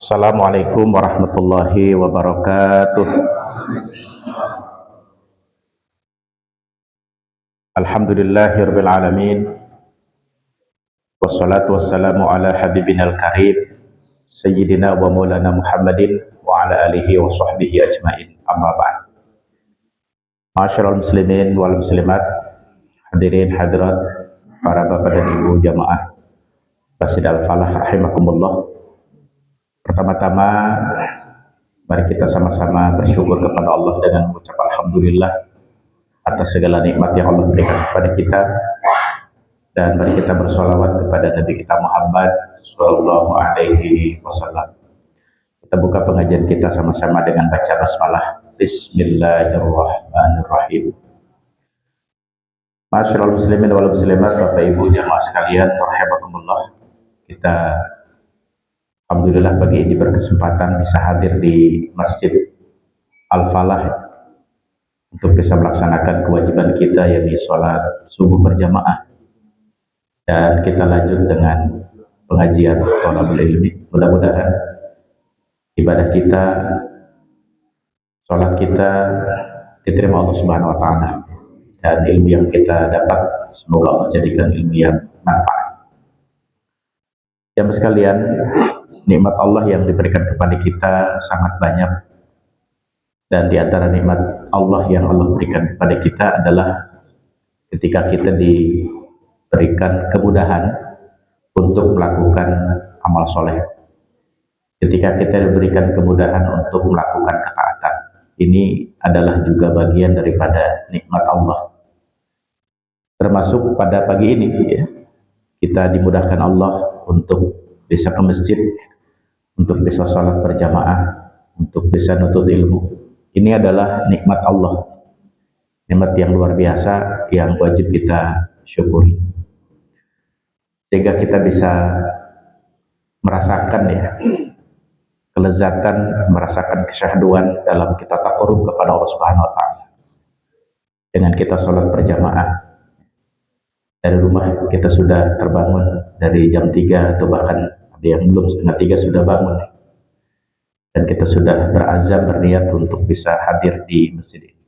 Assalamualaikum warahmatullahi wabarakatuh. Alhamdulillahirabbil alamin. Wassalatu wassalamu ala habibinal karim sayyidina wa maulana Muhammadin wa ala alihi wa sahbihi ajmain. Amma ba'd. Ma'asyiral muslimin wal muslimat, hadirin hadirat, para bapak dan ibu jamaah Masjid Al-Falah rahimakumullah. Pertama-tama mari kita sama-sama bersyukur kepada Allah dengan mengucap alhamdulillah atas segala nikmat yang Allah berikan kepada kita, dan mari kita bersolawat kepada Nabi kita Muhammad Sallallahu Alaihi Wasallam. Kita buka pengajian kita sama-sama dengan baca basmalah. Bismillahirrahmanirrahim. Ma'asyiral muslimin wal muslimat, Bapak Ibu jamaah sekalian rahimakumullah. Kita alhamdulillah pagi ini berkesempatan bisa hadir di Masjid Al-Falah untuk bisa melaksanakan kewajiban kita, yakni sholat subuh berjamaah, dan kita lanjut dengan pengajian thalabul ilmi. Mudah-mudahan ibadah kita, sholat kita diterima Allah Subhanahu wa taala, dan ilmu yang kita dapat semoga Allah jadikan ilmu yang manfaat. Jamaah sekalian, nikmat Allah yang diberikan kepada kita sangat banyak, dan di antara nikmat Allah yang Allah berikan kepada kita adalah ketika kita diberikan kemudahan untuk melakukan amal soleh, ketika kita diberikan kemudahan untuk melakukan ketaatan. Ini adalah juga bagian daripada nikmat Allah. Termasuk pada pagi ini ya, kita dimudahkan Allah untuk bisa ke masjid, untuk bisa sholat berjamaah, untuk bisa nuntut ilmu. Ini adalah nikmat Allah, nikmat yang luar biasa yang wajib kita syukuri, sehingga kita bisa merasakan ya kelezatan, merasakan kesyahduan dalam kita taqarrub kepada Allah Subhanahu wa taala dengan kita sholat berjamaah. Dari rumah kita sudah terbangun dari jam 3 atau bahkan ada yang belum setengah 3 sudah bangun, dan kita sudah berazam berniat untuk bisa hadir di masjid ini,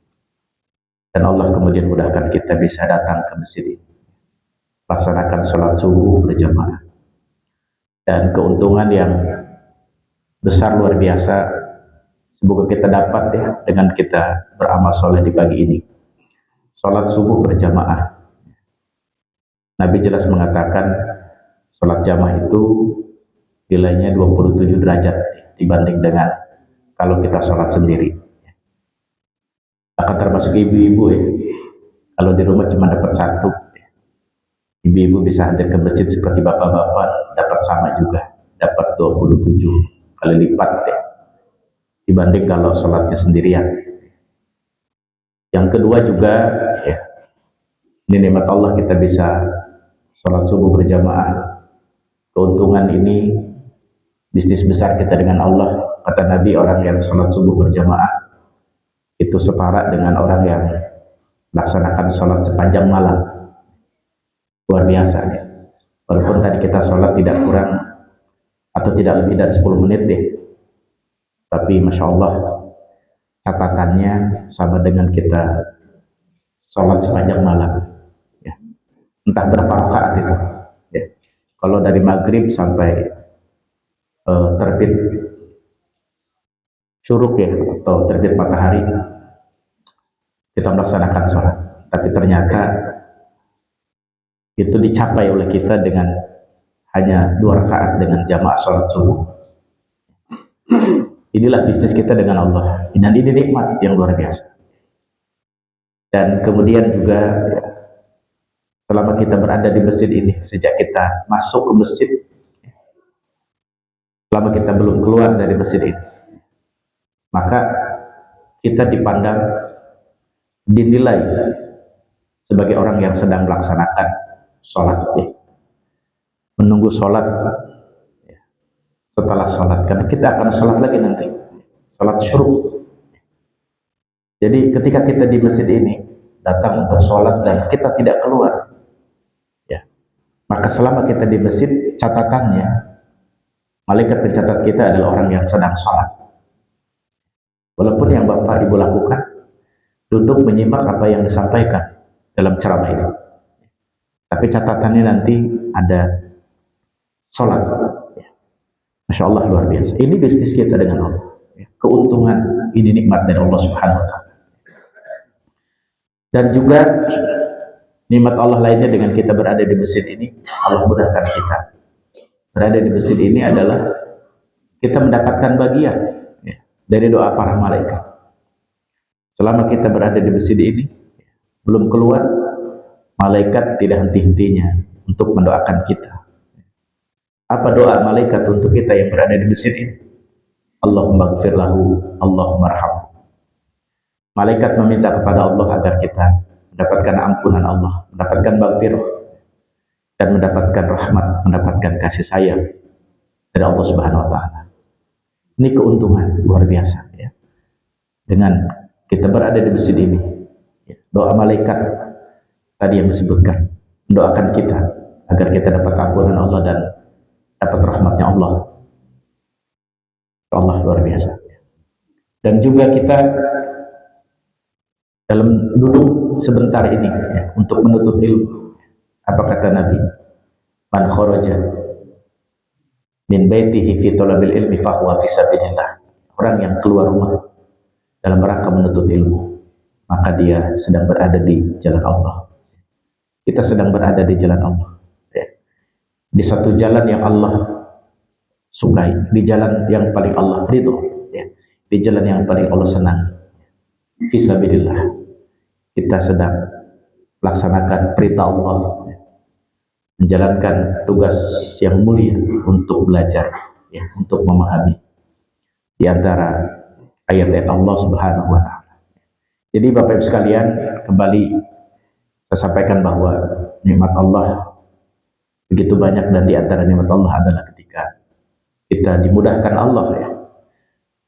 dan Allah kemudian mudahkan kita bisa datang ke masjid ini, laksanakan sholat subuh berjamaah, dan keuntungan yang besar luar biasa semoga kita dapat ya dengan kita beramal soleh di pagi ini. Sholat subuh berjamaah, Nabi jelas mengatakan sholat jamaah itu nilainya 27 derajat dibanding dengan kalau kita sholat sendiri. Akan termasuk ibu-ibu ya, kalau di rumah cuma dapat satu, ibu-ibu bisa hadir ke masjid seperti bapak-bapak, dapat sama juga, dapat 27 kali lipat ya, dibanding kalau sholatnya sendirian. Yang kedua juga ya, ini nikmat Allah, kita bisa sholat subuh berjamaah. Keuntungan ini bisnis besar kita dengan Allah. Kata Nabi, orang yang sholat subuh berjamaah itu setara dengan orang yang melaksanakan sholat sepanjang malam. Luar biasa ya. Walaupun tadi kita sholat tidak kurang atau tidak lebih dari 10 menit deh, tapi Masya Allah catatannya sama dengan kita sholat sepanjang malam ya. Entah berapa rakaat itu ya. Kalau dari maghrib sampai terbit syuruk ya, atau terbit matahari, kita melaksanakan sholat, tapi ternyata itu dicapai oleh kita dengan hanya 2 rakaat dengan jamaah sholat subuh. Inilah bisnis kita dengan Allah, dan ini nikmat yang luar biasa. Dan kemudian juga ya, selama kita berada di masjid ini, sejak kita masuk ke masjid, selama kita belum keluar dari masjid ini, maka kita dipandang, dinilai sebagai orang yang sedang melaksanakan sholat, ya. Menunggu sholat, ya. Setelah sholat, karena kita akan sholat lagi nanti, sholat syuruk. Jadi ketika kita di masjid ini datang untuk sholat dan kita tidak keluar, ya, maka selama kita di masjid, catatannya malaikat pencatat kita adalah orang yang sedang sholat. Walaupun yang Bapak Ibu lakukan duduk menyimak apa yang disampaikan dalam ceramah ini, tapi catatannya nanti ada sholat, ya. Masya Allah, luar biasa. Ini bisnis kita dengan Allah, ya. Keuntungan ini nikmat dari Allah Subhanahu Wa Taala. Dan juga nikmat Allah lainnya dengan kita berada di masjid ini, Allah mudahkan kita. Berada di masjid ini adalah kita mendapatkan bagian, ya, dari doa para malaikat. Selama kita berada di masjid ini, belum keluar, malaikat tidak henti-hentinya untuk mendoakan kita. Apa doa malaikat untuk kita yang berada di masjid ini? Allahumma gfir lahu, Allahumma arhamhu. Malaikat meminta kepada Allah agar kita mendapatkan ampunan Allah, mendapatkan maghfirah, dan mendapatkan rahmat, mendapatkan kasih sayang dari Allah Subhanahu Wa Taala. Ini keuntungan luar biasa, ya. Dengan kita berada di masjid ini, ya, doa malaikat tadi yang disebutkan mendoakan kita agar kita dapat ampunan Allah dan dapat rahmatnya Allah. Allah luar biasa. Dan juga kita dalam duduk sebentar ini, ya, untuk menuntut ilmu, apa kata Nabi? Man kharaja min baitihi fi talabil ilmi fahuwa fi sabilillah. Orang yang keluar rumah dalam rangka menuntut ilmu, maka dia sedang berada di jalan Allah. Kita sedang berada di jalan Allah, ya. Di satu jalan yang Allah sukai, di jalan yang paling Allah ridho, ya. Di jalan yang paling Allah senang. Fisabilillah, kita sedang melaksanakan perintah Allah, ya. Menjalankan tugas yang mulia untuk belajar, ya, untuk memahami di antara ayat-ayat Allah Subhanahu Wa Taala. Jadi Bapak Ibu sekalian, kembali saya sampaikan bahwa nikmat Allah begitu banyak, dan di antara nikmat Allah adalah ketika kita dimudahkan Allah, ya,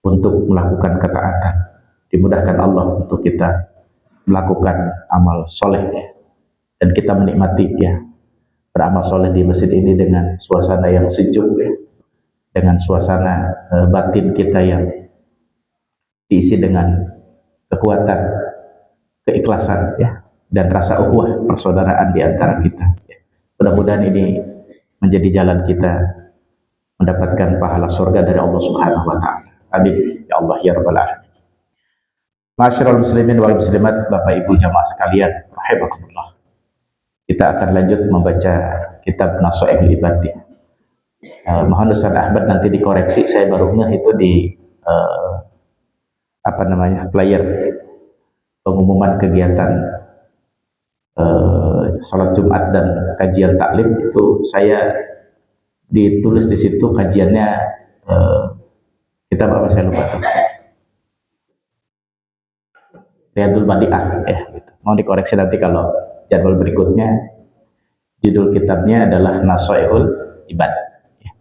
untuk melakukan ketaatan, dimudahkan Allah untuk kita melakukan amal soleh, ya. Dan kita menikmati, ya, beramal soleh di masjid ini dengan suasana yang sejuk, ya, dengan suasana batin kita yang diisi dengan kekuatan, keikhlasan, ya, dan rasa ukhuwah persaudaraan di antara kita, ya. Mudah-mudahan ini menjadi jalan kita mendapatkan pahala surga dari Allah Subhanahu Wa Taala. Amin ya Allah ya rabbal alamin. Masyarul muslimin wal muslimat, Bapak Ibu jamaah sekalian rahimakumullah. Kita akan lanjut membaca kitab Nasha'ihul Ibad. Mohon Ustaz Ahmad nanti dikoreksi, saya baru ngeh itu di player pengumuman kegiatan sholat Jumat dan kajian taklim itu saya ditulis di situ kajiannya kitab apa saya lupa tuh. Riyadul Badi'ah, ya, gitu. Mau dikoreksi nanti kalau jadwal berikutnya. Judul kitabnya adalah Nasha'ihul Ibad, ya.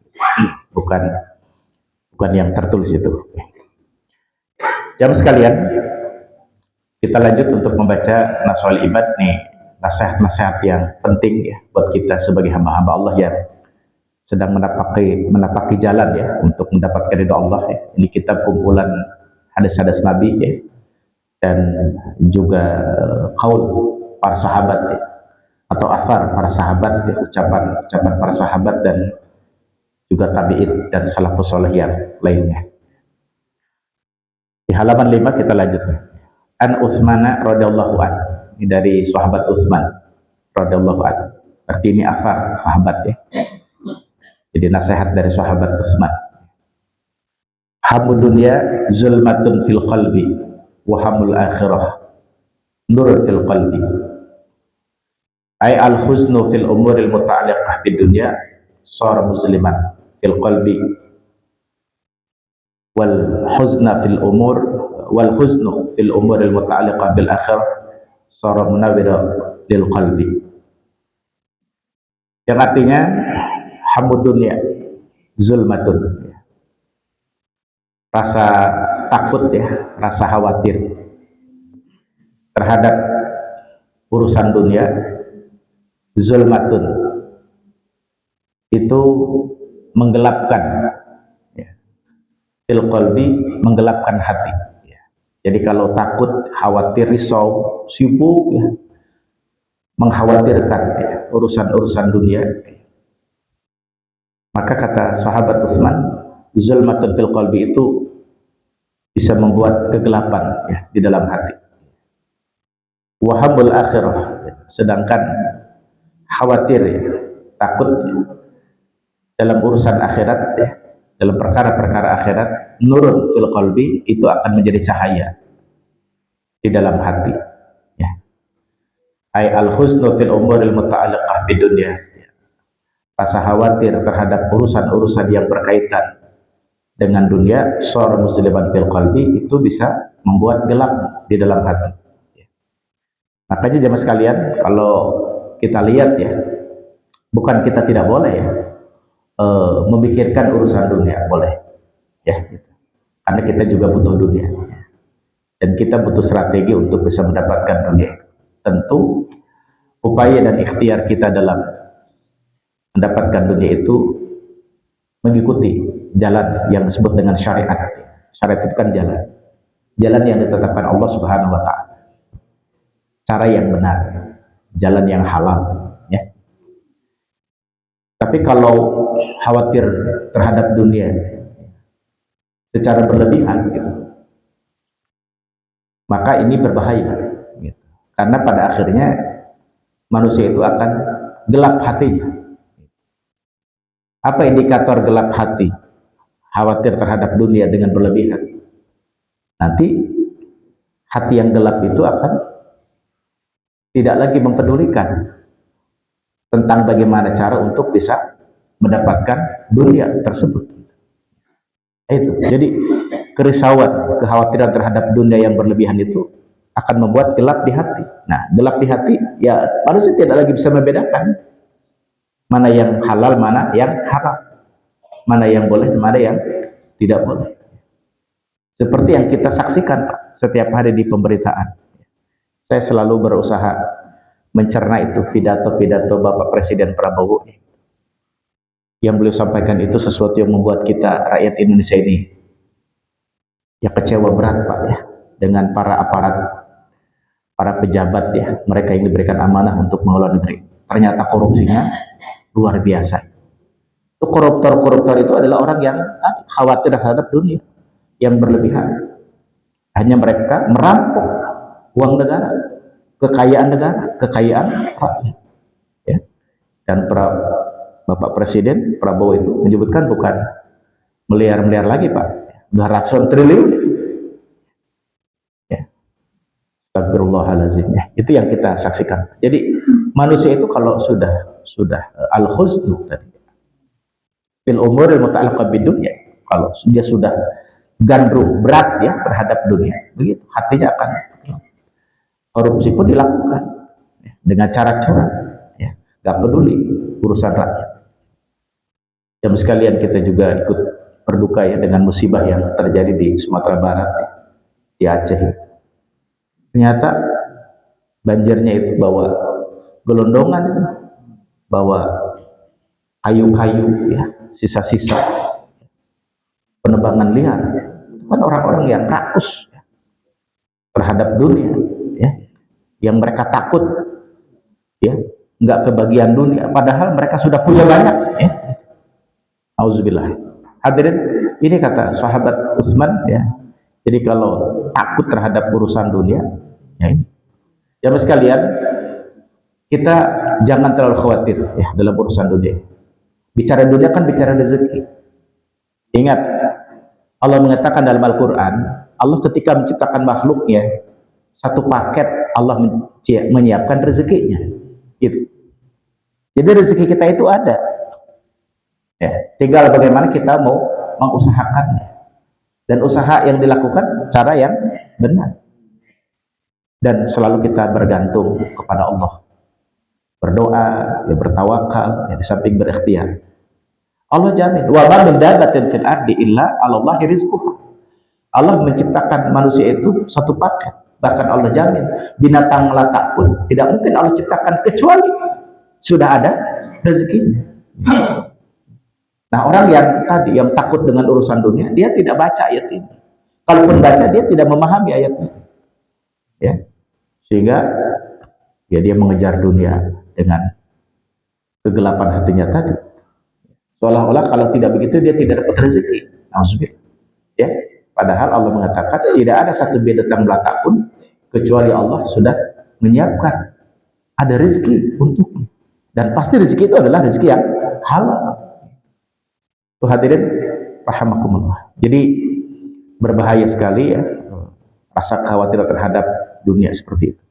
Bukan yang tertulis itu, ya. Jamaah sekalian, kita lanjut untuk membaca Nasha'ihul Ibad nih, nasihat-nasihat yang penting, ya, buat kita sebagai hamba-hamba Allah yang sedang menapaki jalan, ya, untuk mendapatkan ridha Allah, ya. Ini kitab kumpulan hadis-hadis Nabi, ya, dan juga qaul para sahabat, ya, atau athar para sahabat, ya, ucapan para sahabat dan juga tabi'in dan salafus saleh yang lainnya. Di halaman 5 kita lanjut. An Utsmana radhiyallahu an. Ini dari sahabat Utsman radhiyallahu an. Berarti ini athar sahabat, ya. Jadi nasihat dari sahabat Utsman. Hamud dunya zulmatun fil qalbi wa hamul akhirah nurun fil qalbi. Ay al-huznu fil umuril muta'alliqah bid dunya sara musliman fil qalbi wal huzna fil umur wal huznu fil umuril muta'alliqah bil akhirah sara munawwira lil qalbi. Yang artinya hamud dunya zulmatun, rasa takut ya, rasa khawatir terhadap urusan dunia, zulmatun, itu menggelapkan ya, fil qalbi, menggelapkan hati ya. Jadi kalau takut, khawatir, risau, sibuk ya, mengkhawatirkan ya, urusan-urusan dunia, maka kata sahabat Utsman, zulmatun fil qalbi itu bisa membuat kegelapan ya di dalam hati. Wahamul akhirah, sedangkan khawatir ya, takut ya, dalam urusan akhirat ya, dalam perkara-perkara akhirat, nurun fil qalbi, itu akan menjadi cahaya di dalam hati ya. Ai al husnu fil umuril muta'alliqah bidunya, rasa khawatir terhadap urusan-urusan yang berkaitan dengan dunia, sor musliman fil qalbi, itu bisa membuat gelap di dalam hati. Makanya jemaah sekalian, kalau kita lihat ya, bukan kita tidak boleh ya memikirkan urusan dunia, boleh ya gitu. Karena kita juga butuh dunia dan kita butuh strategi untuk bisa mendapatkan dunia. Tentu upaya dan ikhtiar kita dalam mendapatkan dunia itu mengikuti jalan yang disebut dengan syariat. Syariat itu kan jalan yang ditetapkan Allah Subhanahu wa Ta'ala, cara yang benar, jalan yang halal ya. Tapi kalau khawatir terhadap dunia secara berlebihan gitu, maka ini berbahaya gitu. Karena pada akhirnya manusia itu akan gelap hatinya. Apa indikator gelap hati? Khawatir terhadap dunia dengan berlebihan. Nanti hati yang gelap itu akan tidak lagi mempedulikan tentang bagaimana cara untuk bisa mendapatkan dunia tersebut. Itu. Jadi kerisauan, kekhawatiran terhadap dunia yang berlebihan itu akan membuat gelap di hati. Nah, gelap di hati ya, manusia tidak lagi bisa membedakan mana yang halal, mana yang haram, mana yang boleh, mana yang tidak boleh. Seperti yang kita saksikan Pak, setiap hari di pemberitaan. Saya selalu berusaha mencerna itu pidato-pidato Bapak Presiden Prabowo. Yang beliau sampaikan itu sesuatu yang membuat kita rakyat Indonesia ini ya kecewa berat Pak ya, dengan para aparat, para pejabat ya, mereka yang diberikan amanah untuk mengelola negeri. Ternyata korupsinya luar biasa. Itu koruptor-koruptor itu adalah orang yang khawatir terhadap dunia yang berlebihan. Hanya mereka merampok uang negara, kekayaan negara, kekayaan rakyat ya. Dan Bapak Presiden Prabowo itu menyebutkan bukan miliar-miliar lagi Pak, udah ratusan triliun ya. Astagfirullahaladzim ya. Itu yang kita saksikan. Jadi manusia itu kalau sudah al-khuznu tadi fil umuril muta'alliqah bidunya, kalau dia sudah gandrung berat ya terhadap dunia, begitu hatinya akan korupsi pun dilakukan ya, dengan cara curang ya, gak peduli urusan rakyat. Jam sekalian, kita juga ikut berduka ya dengan musibah yang terjadi di Sumatera Barat ya, di Aceh itu. Ternyata banjirnya itu bawa gelondongan itu, bawa kayu-kayu ya, sisa-sisa penebangan liar. Kan orang-orang yang rakus ya, terhadap dunia ya, yang mereka takut ya nggak kebagian dunia, padahal mereka sudah punya banyak ya. Auzubillah. Hadirin, ini kata sahabat Utsman ya. Jadi kalau takut terhadap urusan dunia ya ini, ya sekalian, kita jangan terlalu khawatir ya dalam urusan dunia. Bicara dunia kan bicara rezeki. Ingat, Allah mengatakan dalam Al-Quran, Allah ketika menciptakan makhluknya, satu paket Allah menyiapkan rezekinya gitu. Jadi rezeki kita itu ada ya, tinggal bagaimana kita mau mengusahakannya. dan usaha yang dilakukan cara yang benar, dan selalu kita bergantung kepada Allah, berdoa, ya bertawakal, ya di samping berikhtiar. Allah jamin, wa ma min dabbatin fil ardi illa 'alallahi rizquha. Allah menciptakan manusia itu satu paket. Bahkan Allah jamin binatang melata pun tidak mungkin Allah ciptakan kecuali sudah ada rezekinya. Nah, orang yang tadi yang takut dengan urusan dunia, dia tidak baca ayat ini. Kalaupun baca, dia tidak memahami ayat ini. Ya. Sehingga ya dia mengejar dunia dengan kegelapan hatinya tadi. Seolah-olah kalau tidak begitu dia tidak dapat rezeki. Nauzubillah. Ya. Padahal Allah mengatakan tidak ada satu binatang melata pun kecuali Allah sudah menyiapkan ada rezeki untuknya. Dan pasti rezeki itu adalah rezeki yang halal. Tuh hadirin rahimakumullah. Jadi berbahaya sekali ya rasa khawatir terhadap dunia seperti itu.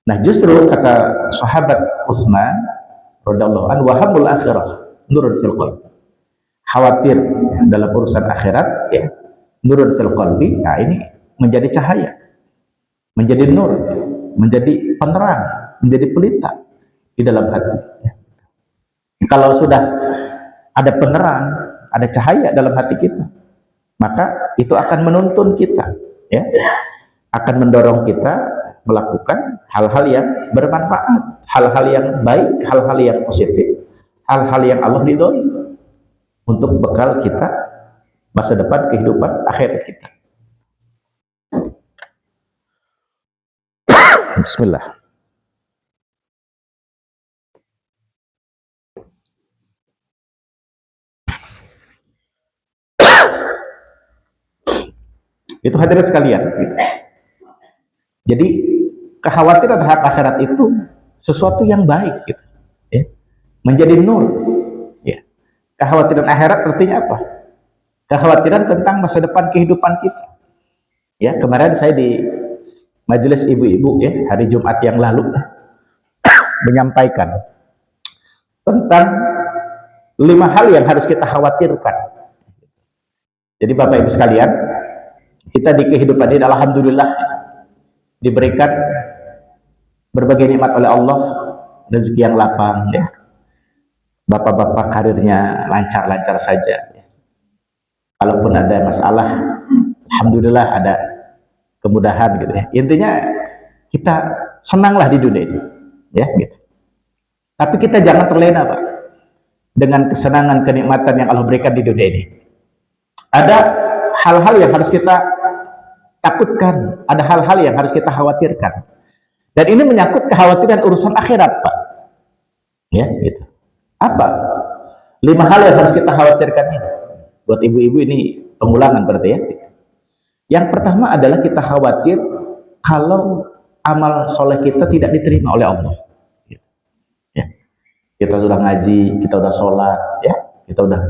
Nah, justru kata sahabat Utsman radhiyallahu anhu, wahamul akhirah nurun fil qalbi. Khawatir dalam urusan akhirat ya, nurun fil qalbi. Nah, ini menjadi cahaya, menjadi nur, menjadi penerang, menjadi pelita di dalam hati ya. Kalau sudah ada penerang, ada cahaya dalam hati kita, maka itu akan menuntun kita ya, akan mendorong kita melakukan hal-hal yang bermanfaat, hal-hal yang baik, hal-hal yang positif, hal-hal yang Allah ridhoi untuk bekal kita masa depan, kehidupan akhirat kita. Bismillah. Itu hadirin sekalian. Jadi kekhawatiran terhadap akhirat itu sesuatu yang baik gitu, ya. Menjadi nur ya. Kekhawatiran akhirat artinya apa? Kekhawatiran tentang masa depan kehidupan kita ya. Kemarin saya di majelis ibu-ibu ya, hari Jumat yang lalu menyampaikan tentang 5 hal yang harus kita khawatirkan. Jadi Bapak Ibu sekalian, kita di kehidupan ini alhamdulillah diberikan berbagai nikmat oleh Allah, rezeki yang lapang ya. Bapak-bapak karirnya lancar-lancar saja ya. Kalaupun ada masalah, alhamdulillah ada kemudahan gitu ya. Intinya kita senanglah di dunia ini ya gitu. Tapi kita jangan terlena Pak dengan kesenangan, kenikmatan yang Allah berikan di dunia ini. Ada hal-hal yang harus kita takutkan, ada hal-hal yang harus kita khawatirkan. Dan ini menyangkut kekhawatiran urusan akhirat, Pak. Ya, gitu. Apa? 5 hal yang harus kita khawatirkan ini. Buat ibu-ibu ini pengulangan berarti ya. Yang pertama adalah kita khawatir kalau amal soleh kita tidak diterima oleh Allah. Gitu. Ya. Kita sudah ngaji, kita sudah sholat, ya, kita sudah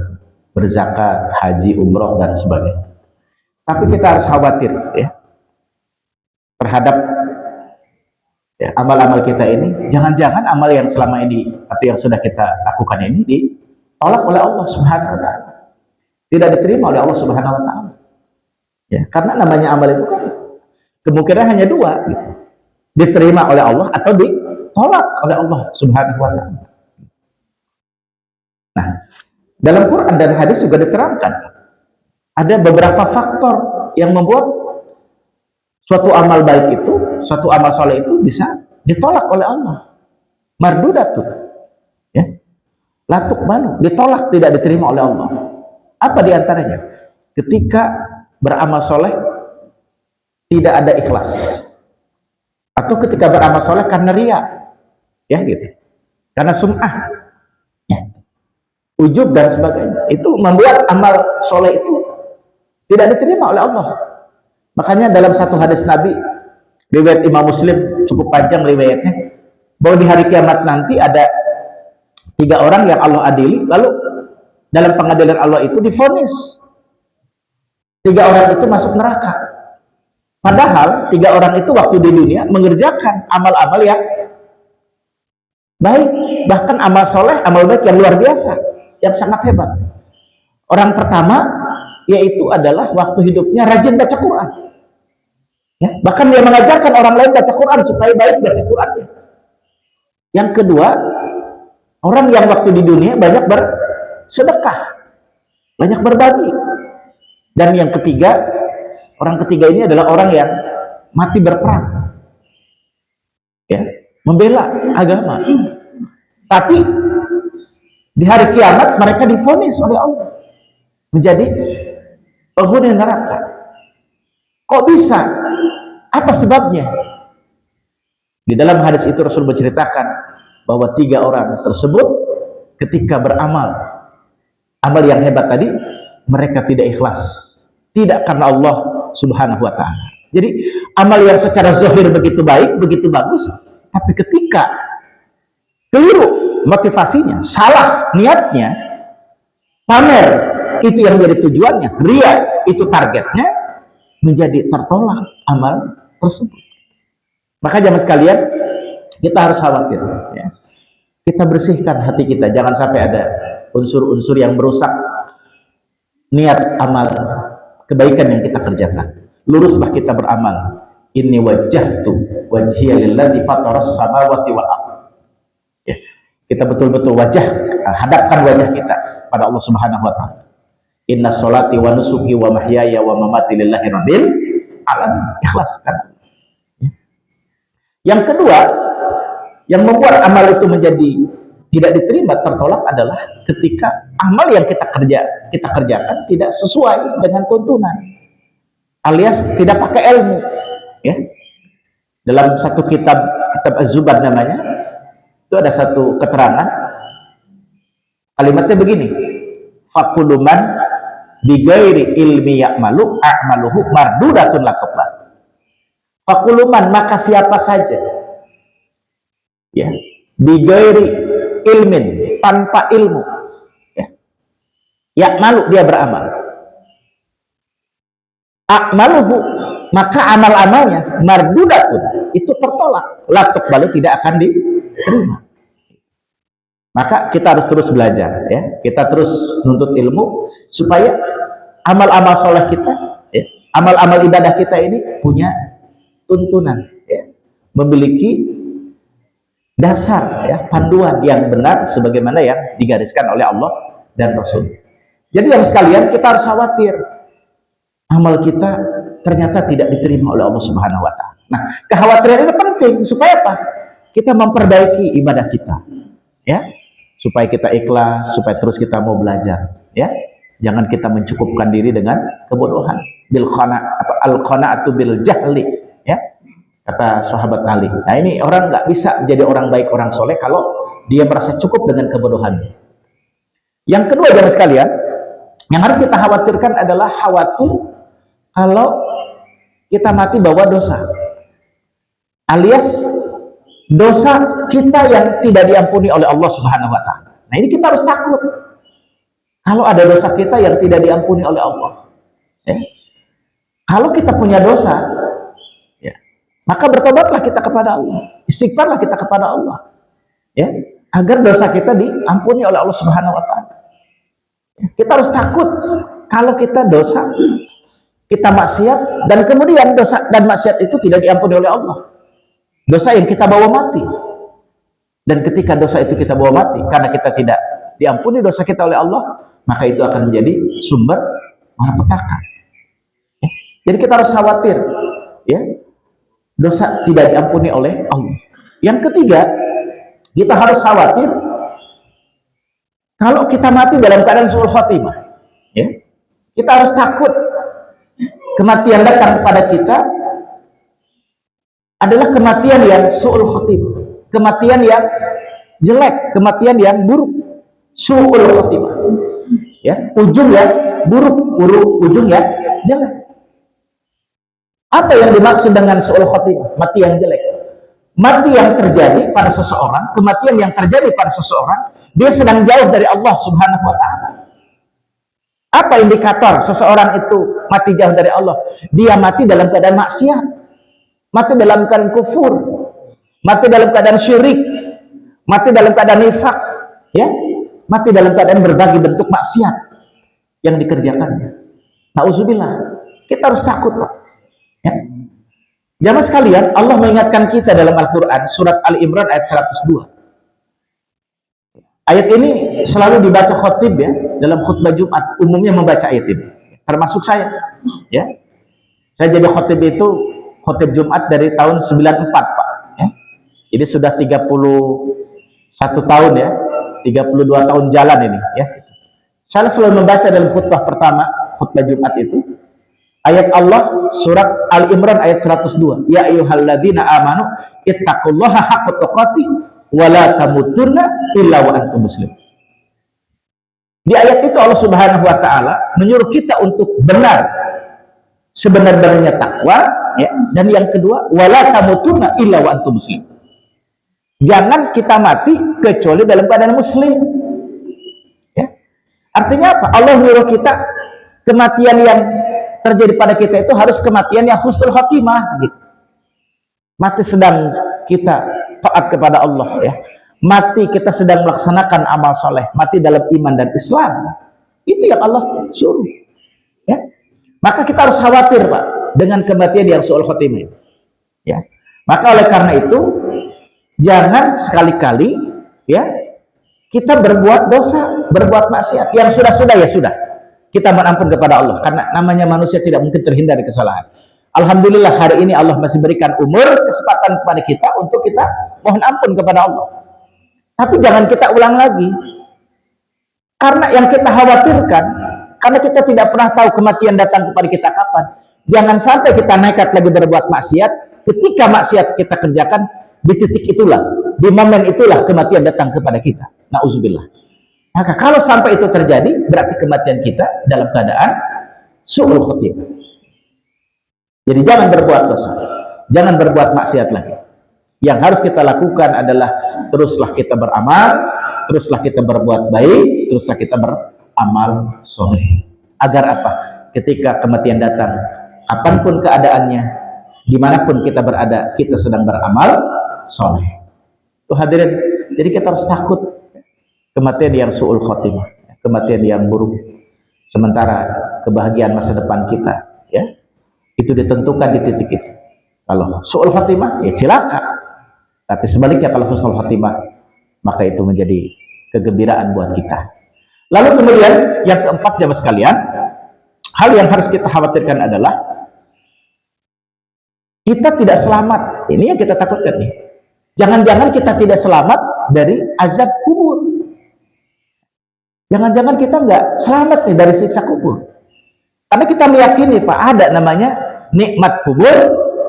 berzakat, haji, umroh dan sebagainya. Tapi kita harus khawatir ya terhadap ya, amal-amal kita ini, jangan-jangan amal yang selama ini atau yang sudah kita lakukan ini ditolak oleh Allah Subhanahu wa taala. Tidak diterima oleh Allah Subhanahu wa taala. Ya, karena namanya amal itu kan kemungkinan hanya 2 gitu. Diterima oleh Allah atau ditolak oleh Allah Subhanahu wa taala. Nah, dalam Quran dan hadis juga diterangkan ada beberapa faktor yang membuat suatu amal baik itu, suatu amal soleh itu bisa ditolak oleh Allah. Mardudatun, ya, latuk balu, ditolak, tidak diterima oleh Allah. Apa diantaranya? Ketika beramal soleh tidak ada ikhlas, atau ketika beramal soleh karena riya, ya gitu, karena sum'ah, ya, ujub dan sebagainya, itu membuat amal soleh itu tidak diterima oleh Allah. Makanya dalam satu hadis Nabi, riwayat Imam Muslim, cukup panjang riwayatnya, bahwa di hari kiamat nanti ada 3 orang yang Allah adili, lalu dalam pengadilan Allah itu divonis 3 orang itu masuk neraka. Padahal 3 orang itu waktu di dunia mengerjakan amal-amal yang baik, bahkan amal soleh, amal baik yang luar biasa, yang sangat hebat. Orang pertama yaitu adalah waktu hidupnya rajin baca Quran. Ya, bahkan dia mengajarkan orang lain baca Quran supaya baik baca Qurannya. Yang kedua, orang yang waktu di dunia banyak bersedekah, banyak berbagi. Dan yang ketiga, orang ketiga ini adalah orang yang mati berperang, ya, membela agama. Tapi di hari kiamat mereka divonis oleh Allah menjadi penghuni neraka. Kok bisa? Apa sebabnya? Di dalam hadis itu Rasul menceritakan bahwa 3 orang tersebut ketika beramal, amal yang hebat tadi, mereka tidak ikhlas, tidak karena Allah Subhanahu wa ta'ala. Jadi amal yang secara zahir begitu baik, begitu bagus, tapi ketika keliru motivasinya, salah niatnya, pamer itu yang menjadi tujuannya, ria itu targetnya, menjadi tertolak amal tersebut. Maka jamaah sekalian, kita harus khawatir, ya. Kita bersihkan hati kita, jangan sampai ada unsur-unsur yang merusak niat amal kebaikan yang kita kerjakan. Luruslah kita beramal. Inni wajjahtu wajhiya lilladzi fataras samawati wal ardh. Ya. Kita betul-betul hadapkan wajah kita pada Allah Subhanahu wa taala. Inna sholati wa nusuki wa mahyaya wa mamati lillahi rabbil alamin. Ikhlaskan. Yang kedua, yang membuat amal itu menjadi tidak diterima, tertolak adalah ketika amal yang kita kerjakan tidak sesuai dengan tuntunan, alias tidak pakai ilmu. Ya, dalam satu kitab Az-Zubad namanya, itu ada satu keterangan, kalimatnya begini: fakuluman bigairi ilmi ya'malu a'maluhu mardudatun laqabah. Fakuluman, maka siapa saja, ya, bigairi ilmin, tanpa ilmu, ya, ya'malu, dia beramal, a'maluhu, maka amal-amalnya mardudatun, itu tertolak, la tuqbalu, tidak akan diterima. Maka kita harus terus belajar, ya, kita terus nuntut ilmu supaya amal-amal soleh kita, ya, amal-amal ibadah kita ini punya tuntunan, ya, memiliki dasar, ya, panduan yang benar sebagaimana yang digariskan oleh Allah dan Rasul. Jadi yang sekalian, kita harus khawatir amal kita ternyata tidak diterima oleh Allah Subhanahu wa ta'ala. Nah, kekhawatiran ini penting supaya apa? Kita memperbaiki ibadah kita, ya, supaya kita ikhlas, supaya terus kita mau belajar, ya. Jangan kita mencukupkan diri dengan kebodohan. Al-qana'atu bil jahli, ya, kata sahabat Ali. Nah, ini orang nggak bisa jadi orang baik, orang soleh kalau dia merasa cukup dengan kebodohan. Yang kedua, jamaah sekalian, yang harus kita khawatirkan adalah khawatir kalau kita mati bawa dosa, alias dosa kita yang tidak diampuni oleh Allah Subhanahu wa ta'ala. Nah, ini kita harus takut kalau ada dosa kita yang tidak diampuni oleh Allah, ya. Kalau kita punya dosa, ya, maka bertobatlah kita kepada Allah, istighfarlah kita kepada Allah, ya, agar dosa kita diampuni oleh Allah Subhanahu wa ta'ala. Ya, kita harus takut kalau kita dosa, kita maksiat, dan kemudian dosa dan maksiat itu tidak diampuni oleh Allah, dosa yang kita bawa mati. Dan ketika dosa itu kita bawa mati karena kita tidak diampuni dosa kita oleh Allah, maka itu akan menjadi sumber malapetaka, ya. Jadi kita harus khawatir, ya, dosa tidak diampuni oleh Allah. Yang ketiga, kita harus khawatir kalau kita mati dalam keadaan su'ul khotimah, ya. Kita harus takut kematian datang kepada kita adalah kematian yang su'ul khotimah, kematian yang jelek, kematian yang buruk, su'ul khotimah, ya, ujung yang buruk, ujung yang jelek. Apa yang dimaksud dengan su'ul khotimah, mati yang jelek? Mati yang terjadi pada seseorang, kematian yang terjadi pada seseorang, dia sedang jauh dari Allah Subhanahu wa ta'ala. Apa indikator seseorang itu mati jauh dari Allah? Dia mati dalam keadaan maksiat, mati dalam keadaan kufur, mati dalam keadaan syirik, mati dalam keadaan nifak, ya, mati dalam keadaan berbagai bentuk maksiat yang dikerjakannya. Nauzubillah. Kita harus takut, Pak. Ya. Jamaah sekalian, Allah mengingatkan kita dalam Al-Quran, surat Al-Imran ayat 102. Ayat ini selalu dibaca khotib ya, dalam khutbah Jumat, umumnya membaca ayat ini. Termasuk saya. Ya. Saya jadi khotib itu, khotib Jumat dari tahun 94, Pak. Ya. Ini sudah 31 tahun ya, 32 tahun jalan ini. Ya. Saya selalu membaca dalam khutbah pertama, khutbah Jumat itu, ayat Allah surat Al-Imran ayat 102. Ya ayyuhalladzina amanu ittaqullaha haqqa tuqatih wa la tamutunna illa wa antum muslimun. Di ayat itu Allah Subhanahu wa taala menyuruh kita untuk benar sebenar-benarnya takwa ya, dan yang kedua wala tamutunna illa wa antum muslimun. Jangan kita mati kecuali dalam keadaan muslim. Ya. Artinya apa? Allah menyuruh kita kematian yang terjadi pada kita itu harus kematian yang husnul khotimah gitu. Mati sedang kita taat kepada Allah ya. Mati kita sedang melaksanakan amal soleh, mati dalam iman dan Islam. Itu yang Allah suruh. Ya. Maka kita harus khawatir, Pak, dengan kematian yang husnul khotimah. Ya. Maka oleh karena itu jangan sekali-kali ya kita berbuat dosa, berbuat maksiat. Yang sudah-sudah ya sudah. Kita mohon kepada Allah karena namanya manusia tidak mungkin terhindar dari kesalahan. Alhamdulillah hari ini Allah masih berikan umur, kesempatan kepada kita untuk kita mohon ampun kepada Allah. Tapi jangan kita ulang lagi. Karena yang kita khawatirkan, karena kita tidak pernah tahu kematian datang kepada kita kapan. Jangan sampai kita nekat lagi berbuat maksiat, ketika maksiat kita kerjakan, di titik itulah, di momen itulah kematian datang kepada kita. Nauzubillah. Maka kalau sampai itu terjadi, berarti kematian kita dalam keadaan su'ul khotimah. Jadi jangan berbuat dosa, jangan berbuat maksiat lagi. Yang harus kita lakukan adalah teruslah kita beramal, teruslah kita berbuat baik, teruslah kita beramal soleh. Agar apa? Ketika kematian datang, kapanpun keadaannya, dimanapun kita berada, kita sedang beramal soleh. Tuh hadirin, jadi kita harus takut kematian yang su'ul khotimah, kematian yang buruk. Sementara kebahagiaan masa depan kita ya itu ditentukan di titik itu. Kalau su'ul khotimah ya cilaka, tapi sebaliknya kalau husnul khotimah maka itu menjadi kegembiraan buat kita. Lalu kemudian yang keempat jamaah sekalian, hal yang harus kita khawatirkan adalah kita tidak selamat. Ini yang kita takutkan nih. Jangan-jangan kita tidak selamat dari azab kubur. Jangan-jangan kita nggak selamat nih dari siksa kubur. Karena kita meyakini Pak ada namanya nikmat kubur,